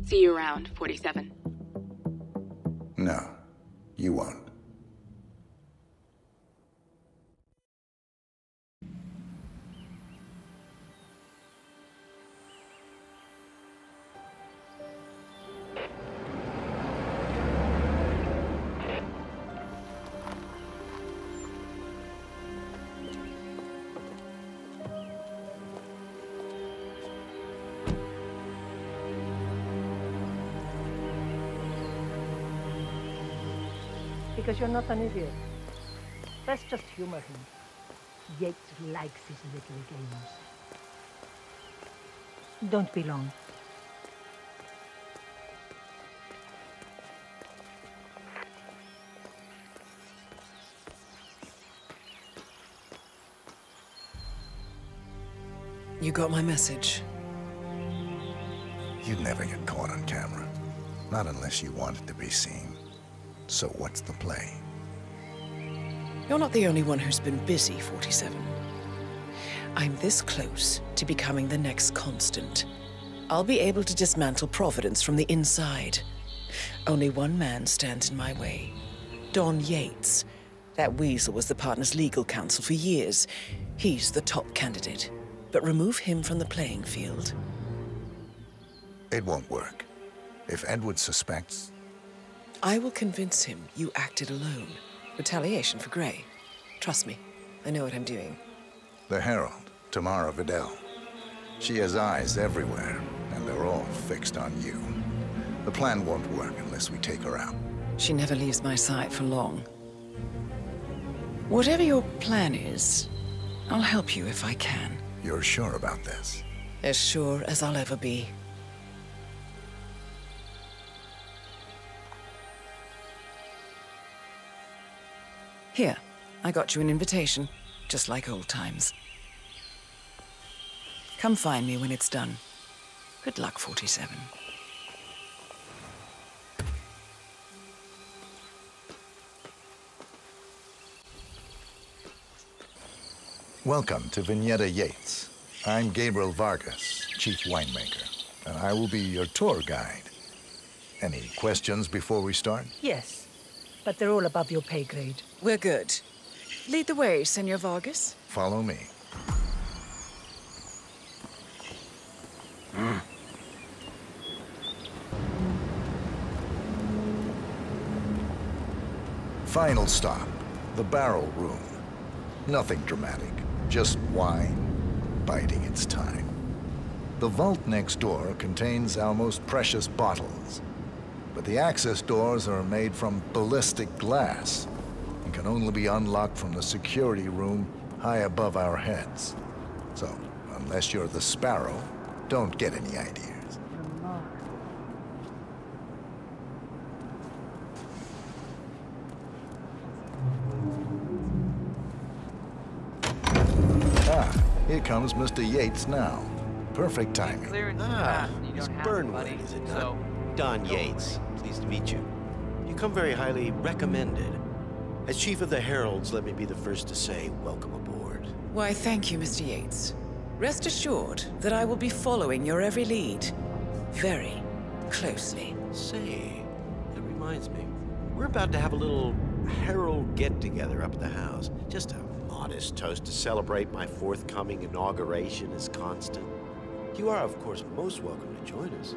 See you around, 47. No, you won't. Because you're not an idiot. Let's just humor him. Yates likes his little games. Don't be long. You got my message. You'd never get caught on camera. Not unless you wanted to be seen. So what's the play? You're not the only one who's been busy, 47. I'm this close to becoming the next Constant. I'll be able to dismantle Providence from the inside. Only one man stands in my way. Don Yates. That weasel was the partner's legal counsel for years. He's the top candidate. But remove him from the playing field. It won't work. If Edward suspects... I will convince him you acted alone. Retaliation for Gray. Trust me, I know what I'm doing. The Herald, Tamara Vidal. She has eyes everywhere, and they're all fixed on you. The plan won't work unless we take her out. She never leaves my side for long. Whatever your plan is, I'll help you if I can. You're sure about this? As sure as I'll ever be. Here, I got you an invitation, just like old times. Come find me when it's done. Good luck, 47. Welcome to Vignetta Yates. I'm Gabriel Vargas, chief winemaker, and I will be your tour guide. Any questions before we start? Yes, but they're all above your pay grade. We're good. Lead the way, Senor Vargas. Follow me. Final stop, the barrel room. Nothing dramatic, just wine biding its time. The vault next door contains our most precious bottles, but the access doors are made from ballistic glass and can only be unlocked from the security room high above our heads. So, unless you're the Sparrow, don't get any ideas. Here comes Mr. Yates now. Perfect timing. It's Burnwood, is it not? Don Yates. Pleased to meet you. You come very highly recommended. As Chief of the Heralds, let me be the first to say welcome aboard. Why, thank you, Mr. Yates. Rest assured that I will be following your every lead. Very closely. Say, that reminds me. We're about to have a little Herald get-together up at the house. Just a modest toast to celebrate my forthcoming inauguration as Constant. You are, of course, most welcome to join us.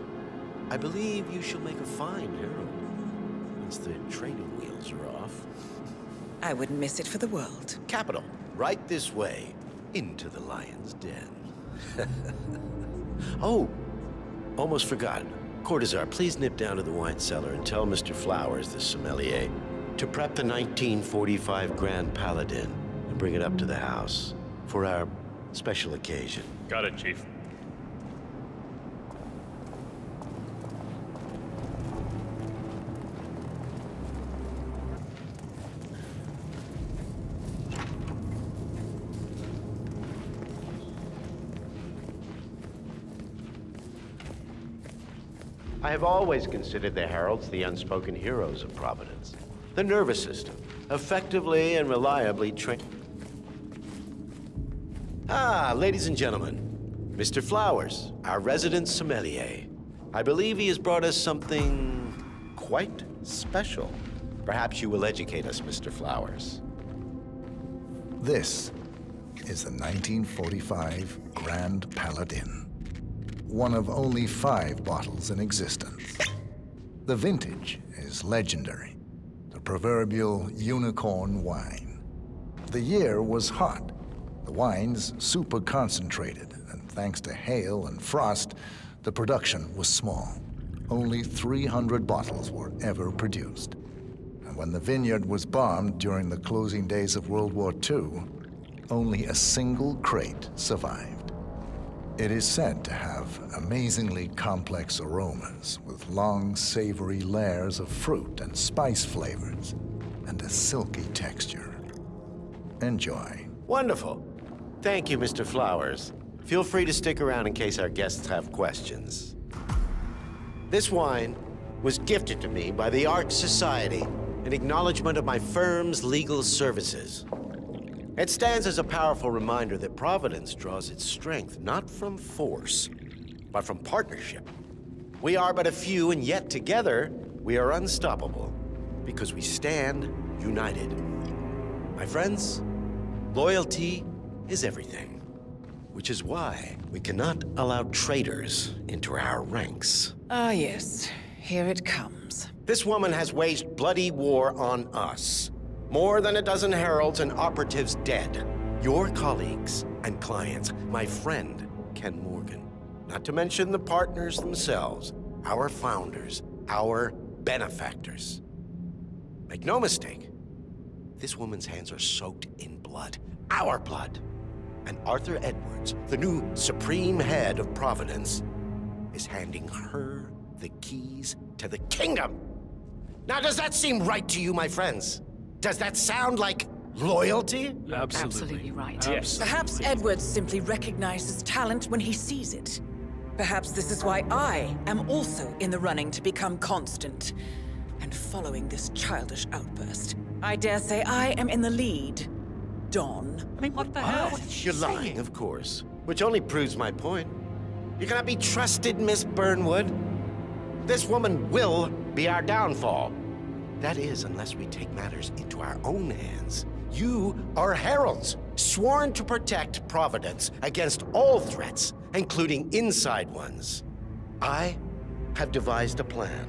I believe you shall make a fine herald once the training wheels are off. I wouldn't miss it for the world. Capital. Right this way, into the lion's den. Oh, almost forgot. Cortazar, please nip down to the wine cellar and tell Mr. Flowers, the sommelier, to prep the 1945 Grand Paladin and bring it up to the house for our special occasion. Got it, Chief. I have always considered the Heralds the unspoken heroes of Providence. The nervous system, effectively and reliably trained. Ladies and gentlemen, Mr. Flowers, our resident sommelier. I believe he has brought us something quite special. Perhaps you will educate us, Mr. Flowers. This is the 1945 Grand Paladin. One of only 5 bottles in existence. The vintage is legendary, the proverbial unicorn wine. The year was hot, the wine's super concentrated, and thanks to hail and frost, the production was small. Only 300 bottles were ever produced. And when the vineyard was bombed during the closing days of World War II, only a single crate survived. It is said to have amazingly complex aromas with long, savory layers of fruit and spice flavors and a silky texture. Enjoy. Wonderful. Thank you, Mr. Flowers. Feel free to stick around in case our guests have questions. This wine was gifted to me by the Arch Society in acknowledgement of my firm's legal services. It stands as a powerful reminder that Providence draws its strength not from force, but from partnership. We are but a few, and yet together we are unstoppable because we stand united. My friends, loyalty is everything, which is why we cannot allow traitors into our ranks. Ah, yes. Here it comes. This woman has waged bloody war on us. More than a dozen heralds and operatives dead. Your colleagues and clients, my friend, Ken Morgan. Not to mention the partners themselves, our founders, our benefactors. Make no mistake, this woman's hands are soaked in blood. Our blood. And Arthur Edwards, the new supreme head of Providence, is handing her the keys to the kingdom. Now, does that seem right to you, my friends? Does that sound like loyalty? Absolutely right. Yes. Perhaps Edwards simply recognizes talent when he sees it. Perhaps this is why I am also in the running to become Constant. And following this childish outburst, I dare say I am in the lead. Don. I mean, what the hell? You're lying, of course. Which only proves my point. You cannot be trusted, Miss Burnwood. This woman will be our downfall. That is, unless we take matters into our own hands. You are heralds, sworn to protect Providence against all threats, including inside ones. I have devised a plan.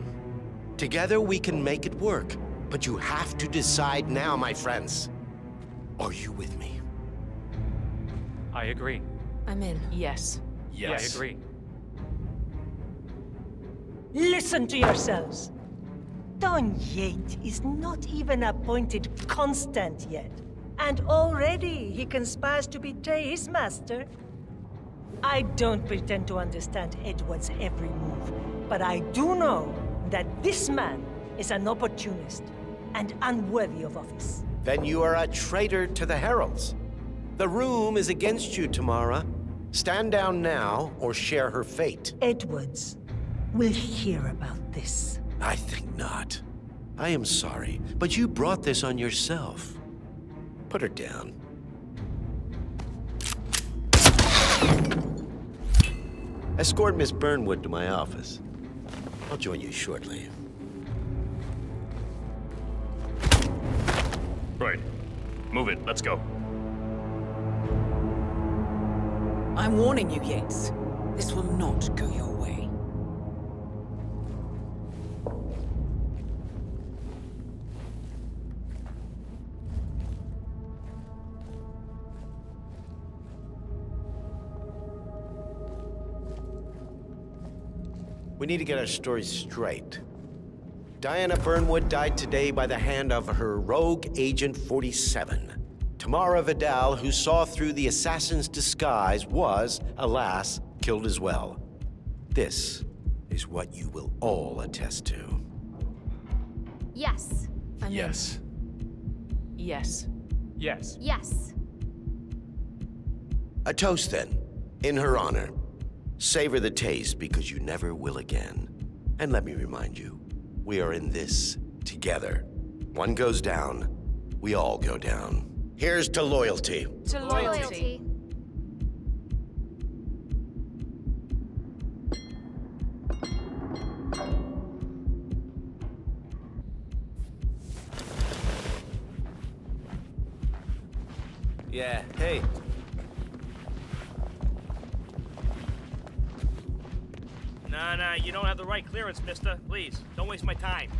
Together we can make it work, but you have to decide now, my friends. Are you with me? I agree. I'm in. Yes. Yes. I agree. Listen to yourselves. Don Yates is not even appointed Constant yet. And already he conspires to betray his master. I don't pretend to understand Edward's every move, but I do know that this man is an opportunist and unworthy of office. Then you are a traitor to the Heralds. The room is against you, Tamara. Stand down now or share her fate. Edwards will hear about this. I think not. I am sorry, but you brought this on yourself. Put her down. Escort Miss Burnwood to my office. I'll join you shortly. Right. Move it. Let's go. I'm warning you, Yates. This will not go your way. We need to get our stories straight. Diana Burnwood died today by the hand of her rogue Agent 47. Tamara Vidal, who saw through the assassin's disguise, was, alas, killed as well. This is what you will all attest to. Yes. Yes. Yes. Yes. Yes. A toast, then, in her honor. Savor the taste, because you never will again. And let me remind you, we are in this together. One goes down, we all go down. Here's to loyalty. To loyalty. Yeah, hey. Nah, you don't have the right clearance, mister. Please, don't waste my time.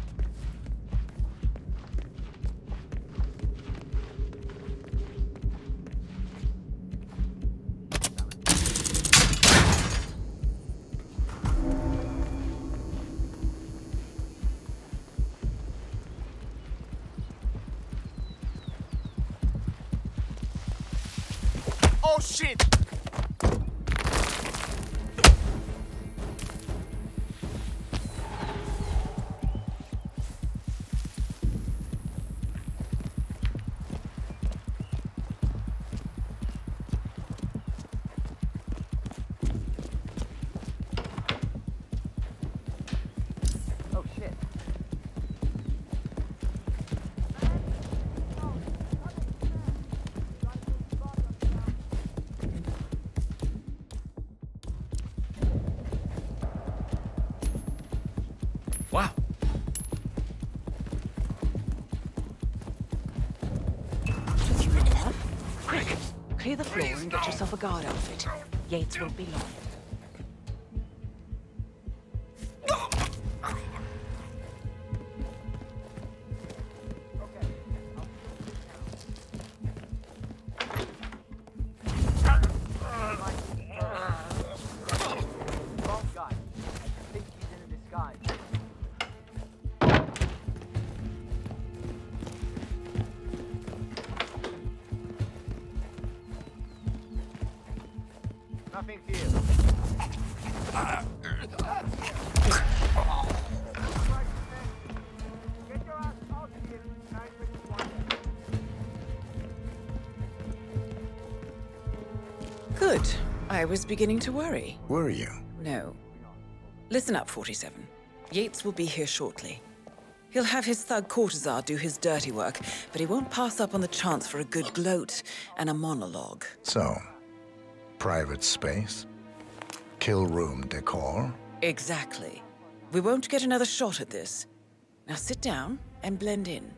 Oh, shit! Wow. Quick, clear the floor and get yourself a guard outfit. Yates won't be long. Nothing here. Good. I was beginning to worry. Were you? No. Listen up, 47. Yates will be here shortly. He'll have his thug Cortazar do his dirty work, but he won't pass up on the chance for a good gloat and a monologue. So, private space? Kill room decor? Exactly. We won't get another shot at this. Now sit down and blend in.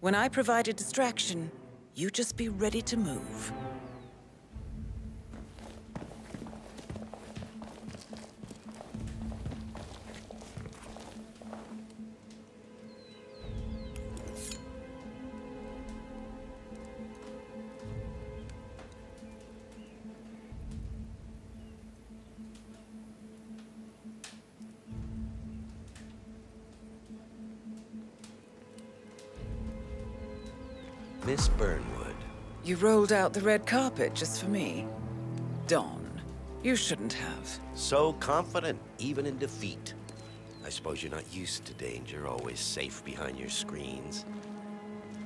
When I provide a distraction, you just be ready to move. Miss Burnwood. You rolled out the red carpet just for me. Dawn. You shouldn't have. So confident, even in defeat. I suppose you're not used to danger, always safe behind your screens.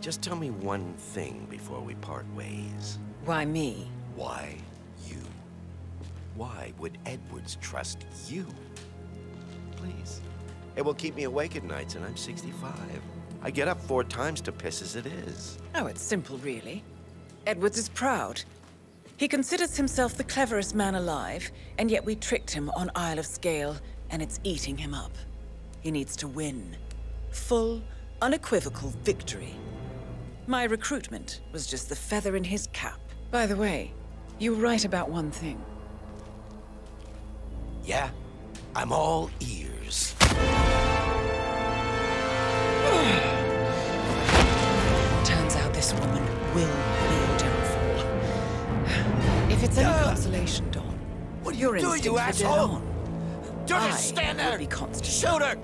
Just tell me one thing before we part ways. Why me? Why you? Why would Edwards trust you? Please. It will keep me awake at nights, and I'm 65. I get up 4 times to piss as it is. Oh, it's simple, really. Edwards is proud. He considers himself the cleverest man alive, and yet we tricked him on Isle of Scale, and it's eating him up. He needs to win. Full, unequivocal victory. My recruitment was just the feather in his cap. By the way, you were right about one thing. Yeah? I'm all ears. Turns out this woman will be your downfall. If it's any consolation, Dawn, what are your you doing, you instincts were dead asshole? on. Don't I stand there! will be constant. Shoot her!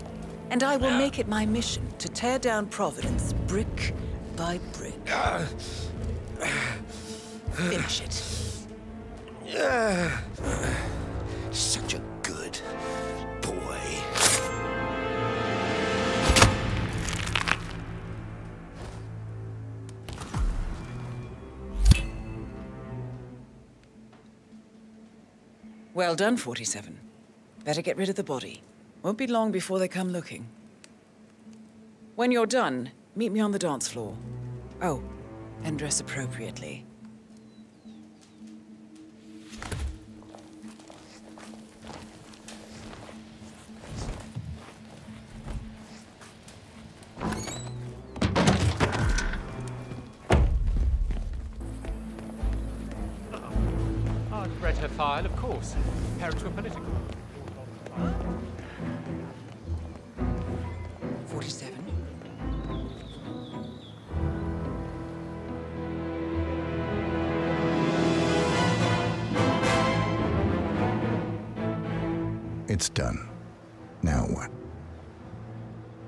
And I will make it my mission to tear down Providence brick by brick. Finish it. Such a good boy. Well done, 47. Better get rid of the body. Won't be long before they come looking. When you're done, meet me on the dance floor. Oh, and dress appropriately. I've read her file, of course. Parents were political. 47. It's done. Now what?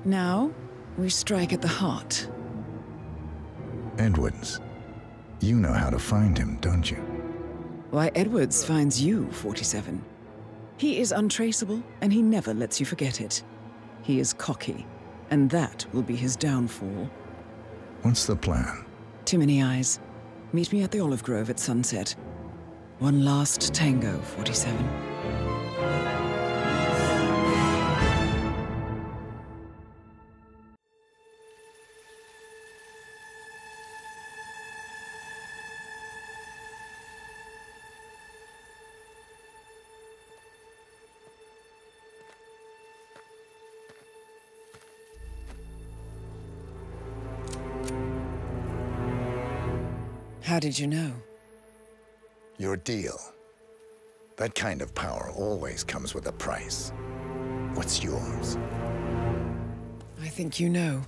Now, we strike at the heart. Edwards. You know how to find him, don't you? Why, Edwards finds you, 47. He is untraceable, and he never lets you forget it. He is cocky, and that will be his downfall. What's the plan? Too many eyes. Meet me at the Olive Grove at sunset. One last tango, 47. How did you know? Your deal. That kind of power always comes with a price. What's yours? I think you know.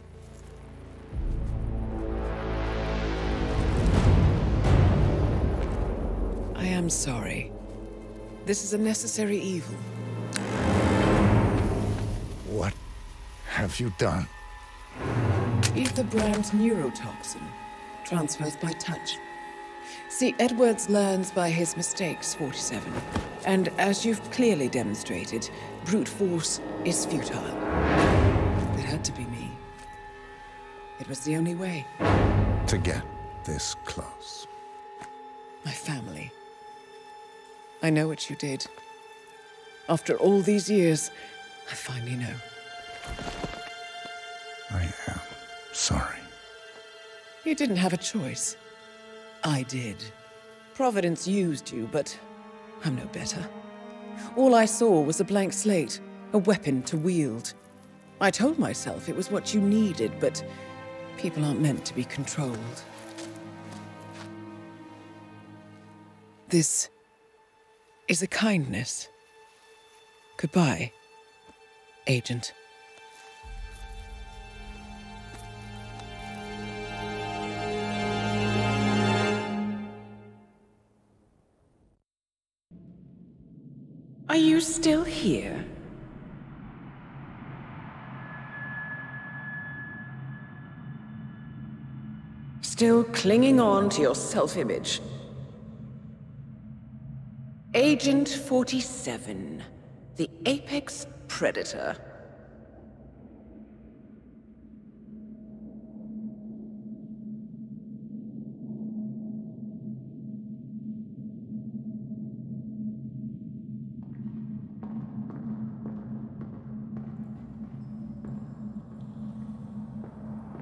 I am sorry. This is a necessary evil. What have you done? Ether brand neurotoxin transfers by touch. See, Edwards learns by his mistakes, 47. And as you've clearly demonstrated, brute force is futile. It had to be me. It was the only way. To get this close. My family. I know what you did. After all these years, I finally know. I am sorry. You didn't have a choice. I did. Providence used you, but I'm no better. All I saw was a blank slate, a weapon to wield. I told myself it was what you needed, but people aren't meant to be controlled. This is a kindness. Goodbye, Agent. Are you still here? Still clinging on to your self-image? Agent 47, the apex predator.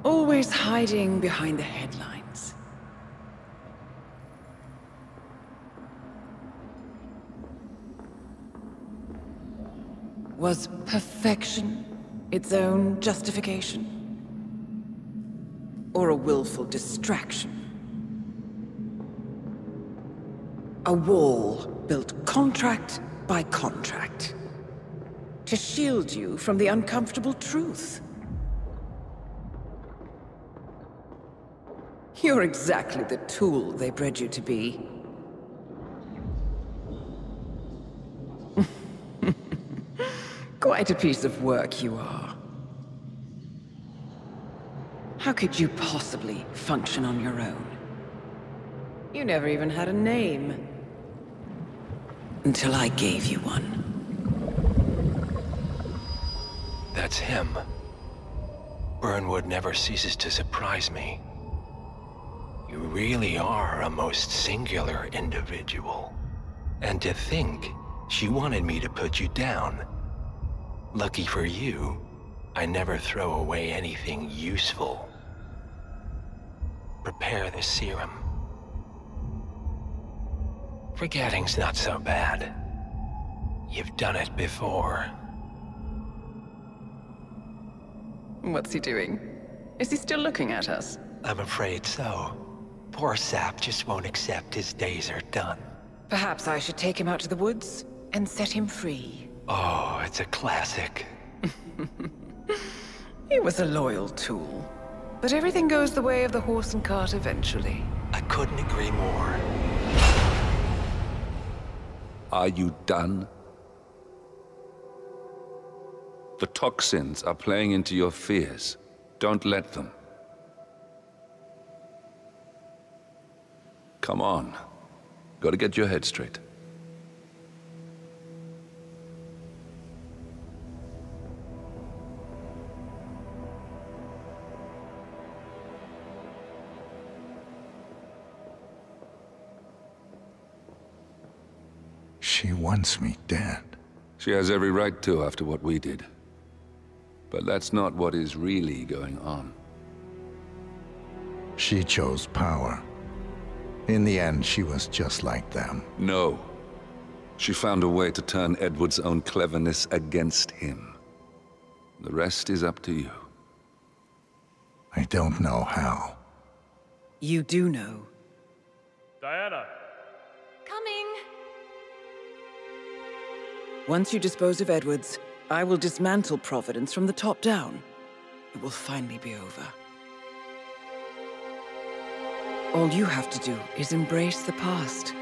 Always hiding behind the headlines. Was perfection its own justification? Or a willful distraction? A wall built contract by contract to shield you from the uncomfortable truth. You're exactly the tool they bred you to be. Quite a piece of work you are. How could you possibly function on your own? You never even had a name. Until I gave you one. That's him. Burnwood never ceases to surprise me. You really are a most singular individual. And to think she wanted me to put you down. Lucky for you, I never throw away anything useful. Prepare the serum. Forgetting's not so bad. You've done it before. What's he doing? Is he still looking at us? I'm afraid so. Poor Sap just won't accept his days are done. Perhaps I should take him out to the woods and set him free. Oh, it's a classic. He was a loyal tool. But everything goes the way of the horse and cart eventually. I couldn't agree more. Are you done? The toxins are playing into your fears. Don't let them. Come on. Gotta get your head straight. She wants me dead. She has every right to after what we did. But that's not what is really going on. She chose power. In the end, she was just like them. No. She found a way to turn Edward's own cleverness against him. The rest is up to you. I don't know how. You do know. Diana! Coming! Once you dispose of Edwards, I will dismantle Providence from the top down. It will finally be over. All you have to do is embrace the past.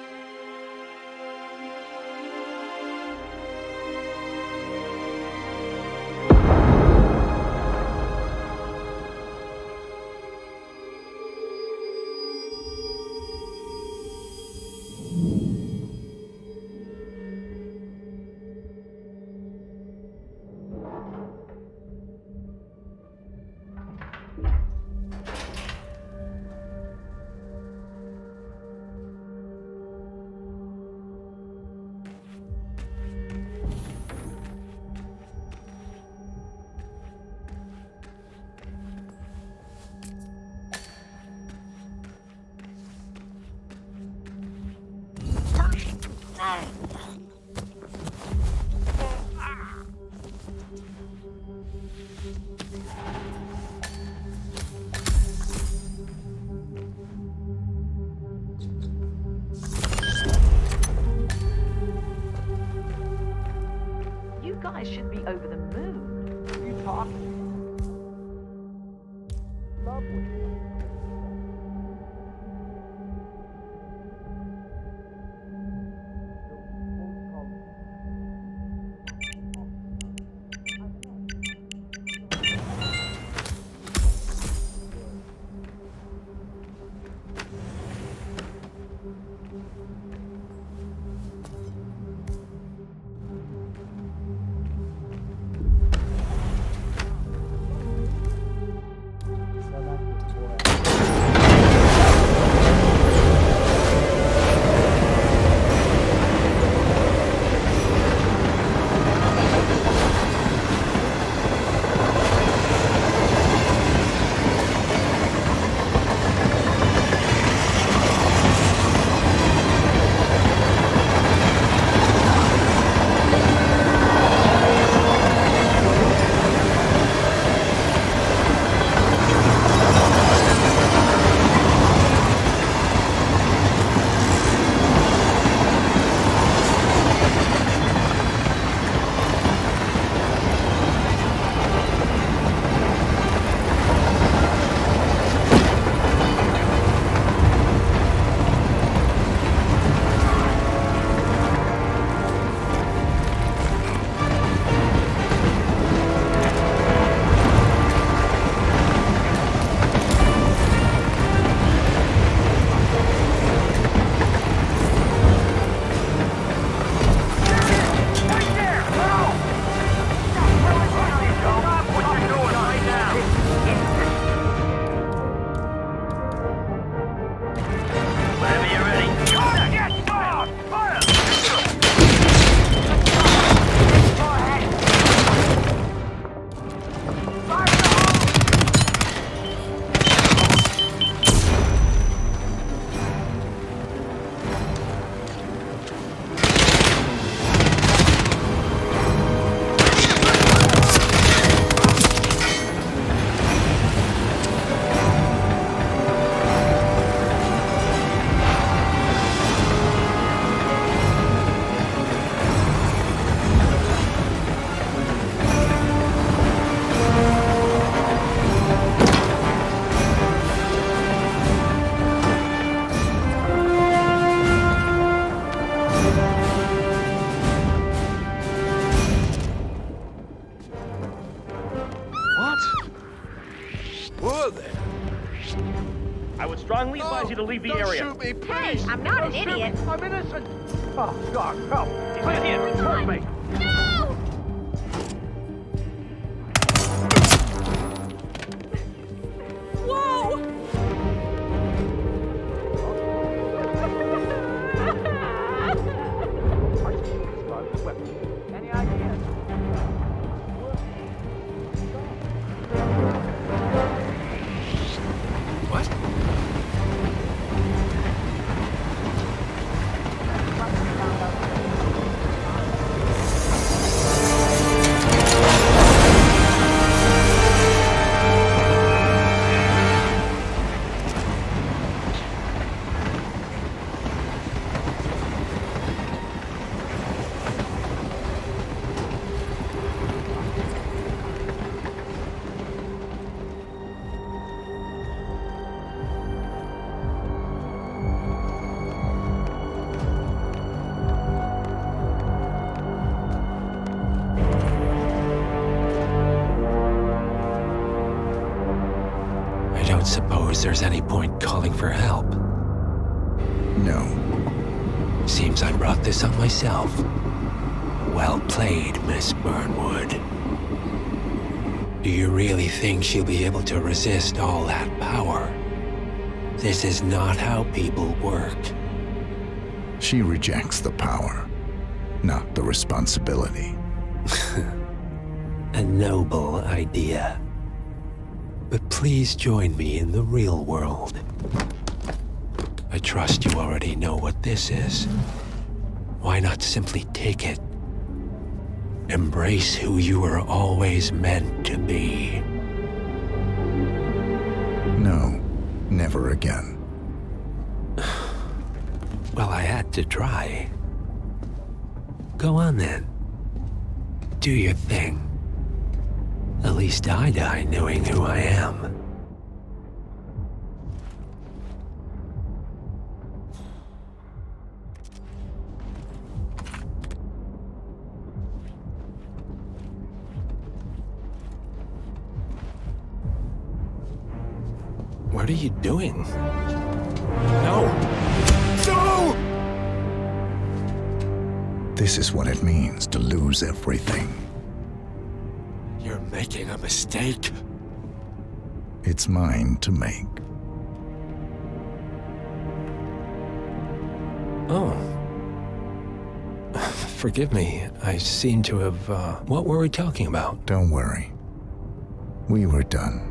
You guys should be over the moon. What are you talking about? Lovely. we advise you to leave the area. Don't shoot me, please! Hey, I'm not an Don't shoot idiot. me. I'm innocent! Oh, God, help! He's an idiot! Help me! No! Whoa! Any ideas? What? I don't suppose there's any point calling for help. No. Seems I brought this up myself. Well played, Miss Burnwood. Do you really think she'll be able to resist all that power? This is not how people work. She rejects the power, not the responsibility. A noble idea. But please join me in the real world. I trust you already know what this is. Why not simply take it? Embrace who you were always meant to be. No, never again. Well, I had to try. Go on then. Do your thing. At least I die knowing who I am. What are you doing? No! No! This is what it means to lose everything. You're making a mistake. It's mine to make. Oh. Forgive me. I seem to have, What were we talking about? Don't worry. We were done.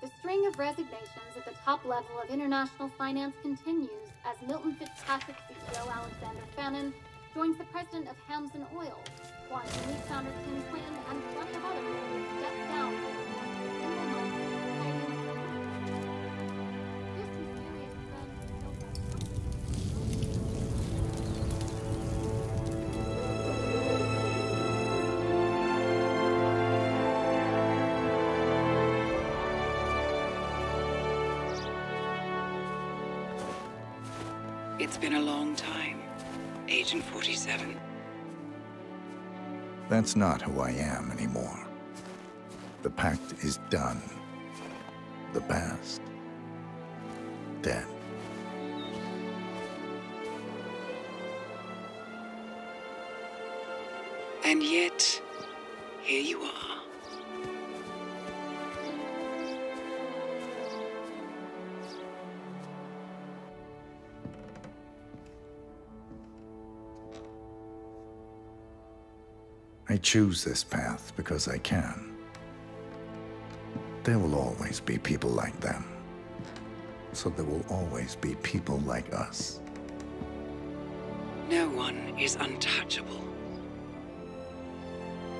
The string of resignations at the top level of international finance continues as Milton Fitzpatrick CEO Alexander Fannin joins the president of Hamson Oil, Quantum Leap founder Tim Quinn, and plenty of other people step down from the board of a single month This mysterious It's been a long time, Agent 47. That's not who I am anymore. The pact is done. The past, dead. And yet, here you are. I choose this path because I can. There will always be people like them. So there will always be people like us. No one is untouchable.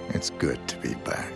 It's good to be back.